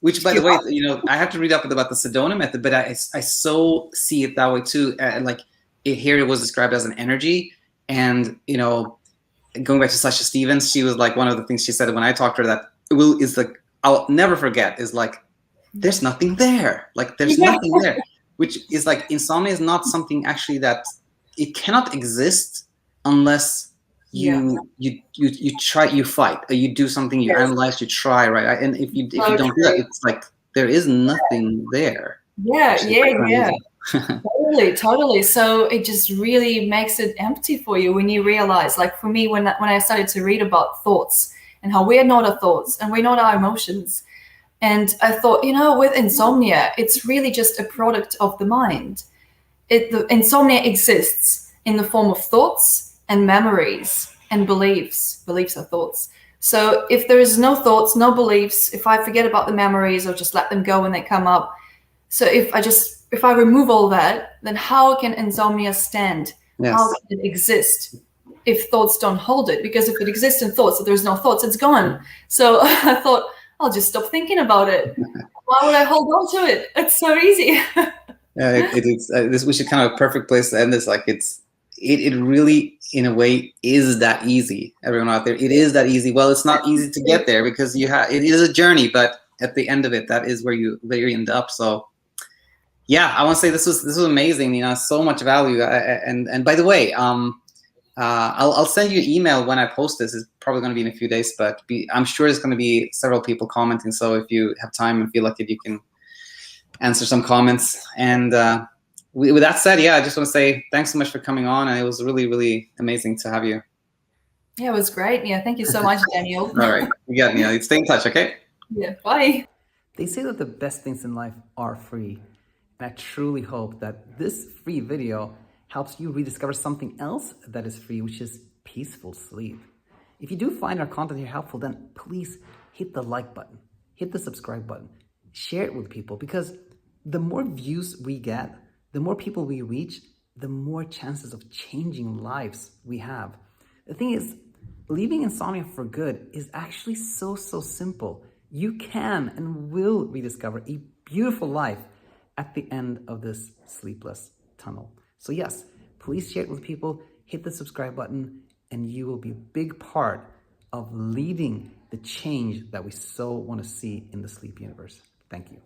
Which, by the way, you know, I have to read up about the Sedona method, but I so see it that way too. And like here, it was described as an energy, and you know, going back to Sasha Stevens, she was like one of the things she said when I talked to her that is like I'll never forget is like there's nothing there, like there's nothing there, which is like insomnia is not something actually that it cannot exist unless you try, you fight, or you do something, you analyze, you try, right? And if you don't do that, it's like there is nothing there. Yeah. Totally. So it just really makes it empty for you when you realize, like for me, when I started to read about thoughts and how we're not our thoughts and we're not our emotions. And I thought, you know, with insomnia, it's really just a product of the mind. The insomnia exists in the form of thoughts and memories and beliefs. Beliefs are thoughts. So if there is no thoughts, no beliefs, if I forget about the memories or just let them go when they come up. So if I remove all that, then how can insomnia stand? Yes. How can it exist if thoughts don't hold it? Because if it exists in thoughts, if there's no thoughts, it's gone. So I thought, I'll just stop thinking about it. Why would I hold on to it? It's so easy. Yeah, it is. This was kind of a perfect place to end this. Like it really, in a way, is that easy. Everyone out there, it is that easy. Well, it's not easy to get there because it is a journey, but at the end of it, that is where you end up. So, yeah, I want to say this was amazing. You know, so much value. And by the way, I'll send you an email when I post this. It's probably going to be in a few days, but I'm sure there's going to be several people commenting. So if you have time and feel like it, you can answer some comments. And with that said, yeah, I just want to say thanks so much for coming on. And it was really, really amazing to have you. Yeah, it was great. Yeah, thank you so much, Daniel. All right. You got it. Stay in touch, okay? Yeah, bye. They say that the best things in life are free. And I truly hope that this free video helps you rediscover something else that is free, which is peaceful sleep. If you do find our content here helpful, then please hit the like button, hit the subscribe button, share it with people, because the more views we get, the more people we reach, the more chances of changing lives we have. The thing is, leaving insomnia for good is actually so simple. You can and will rediscover a beautiful life at the end of this sleepless tunnel. So yes, please share it with people, hit the subscribe button, and you will be a big part of leading the change that we so want to see in the sleep universe. Thank you.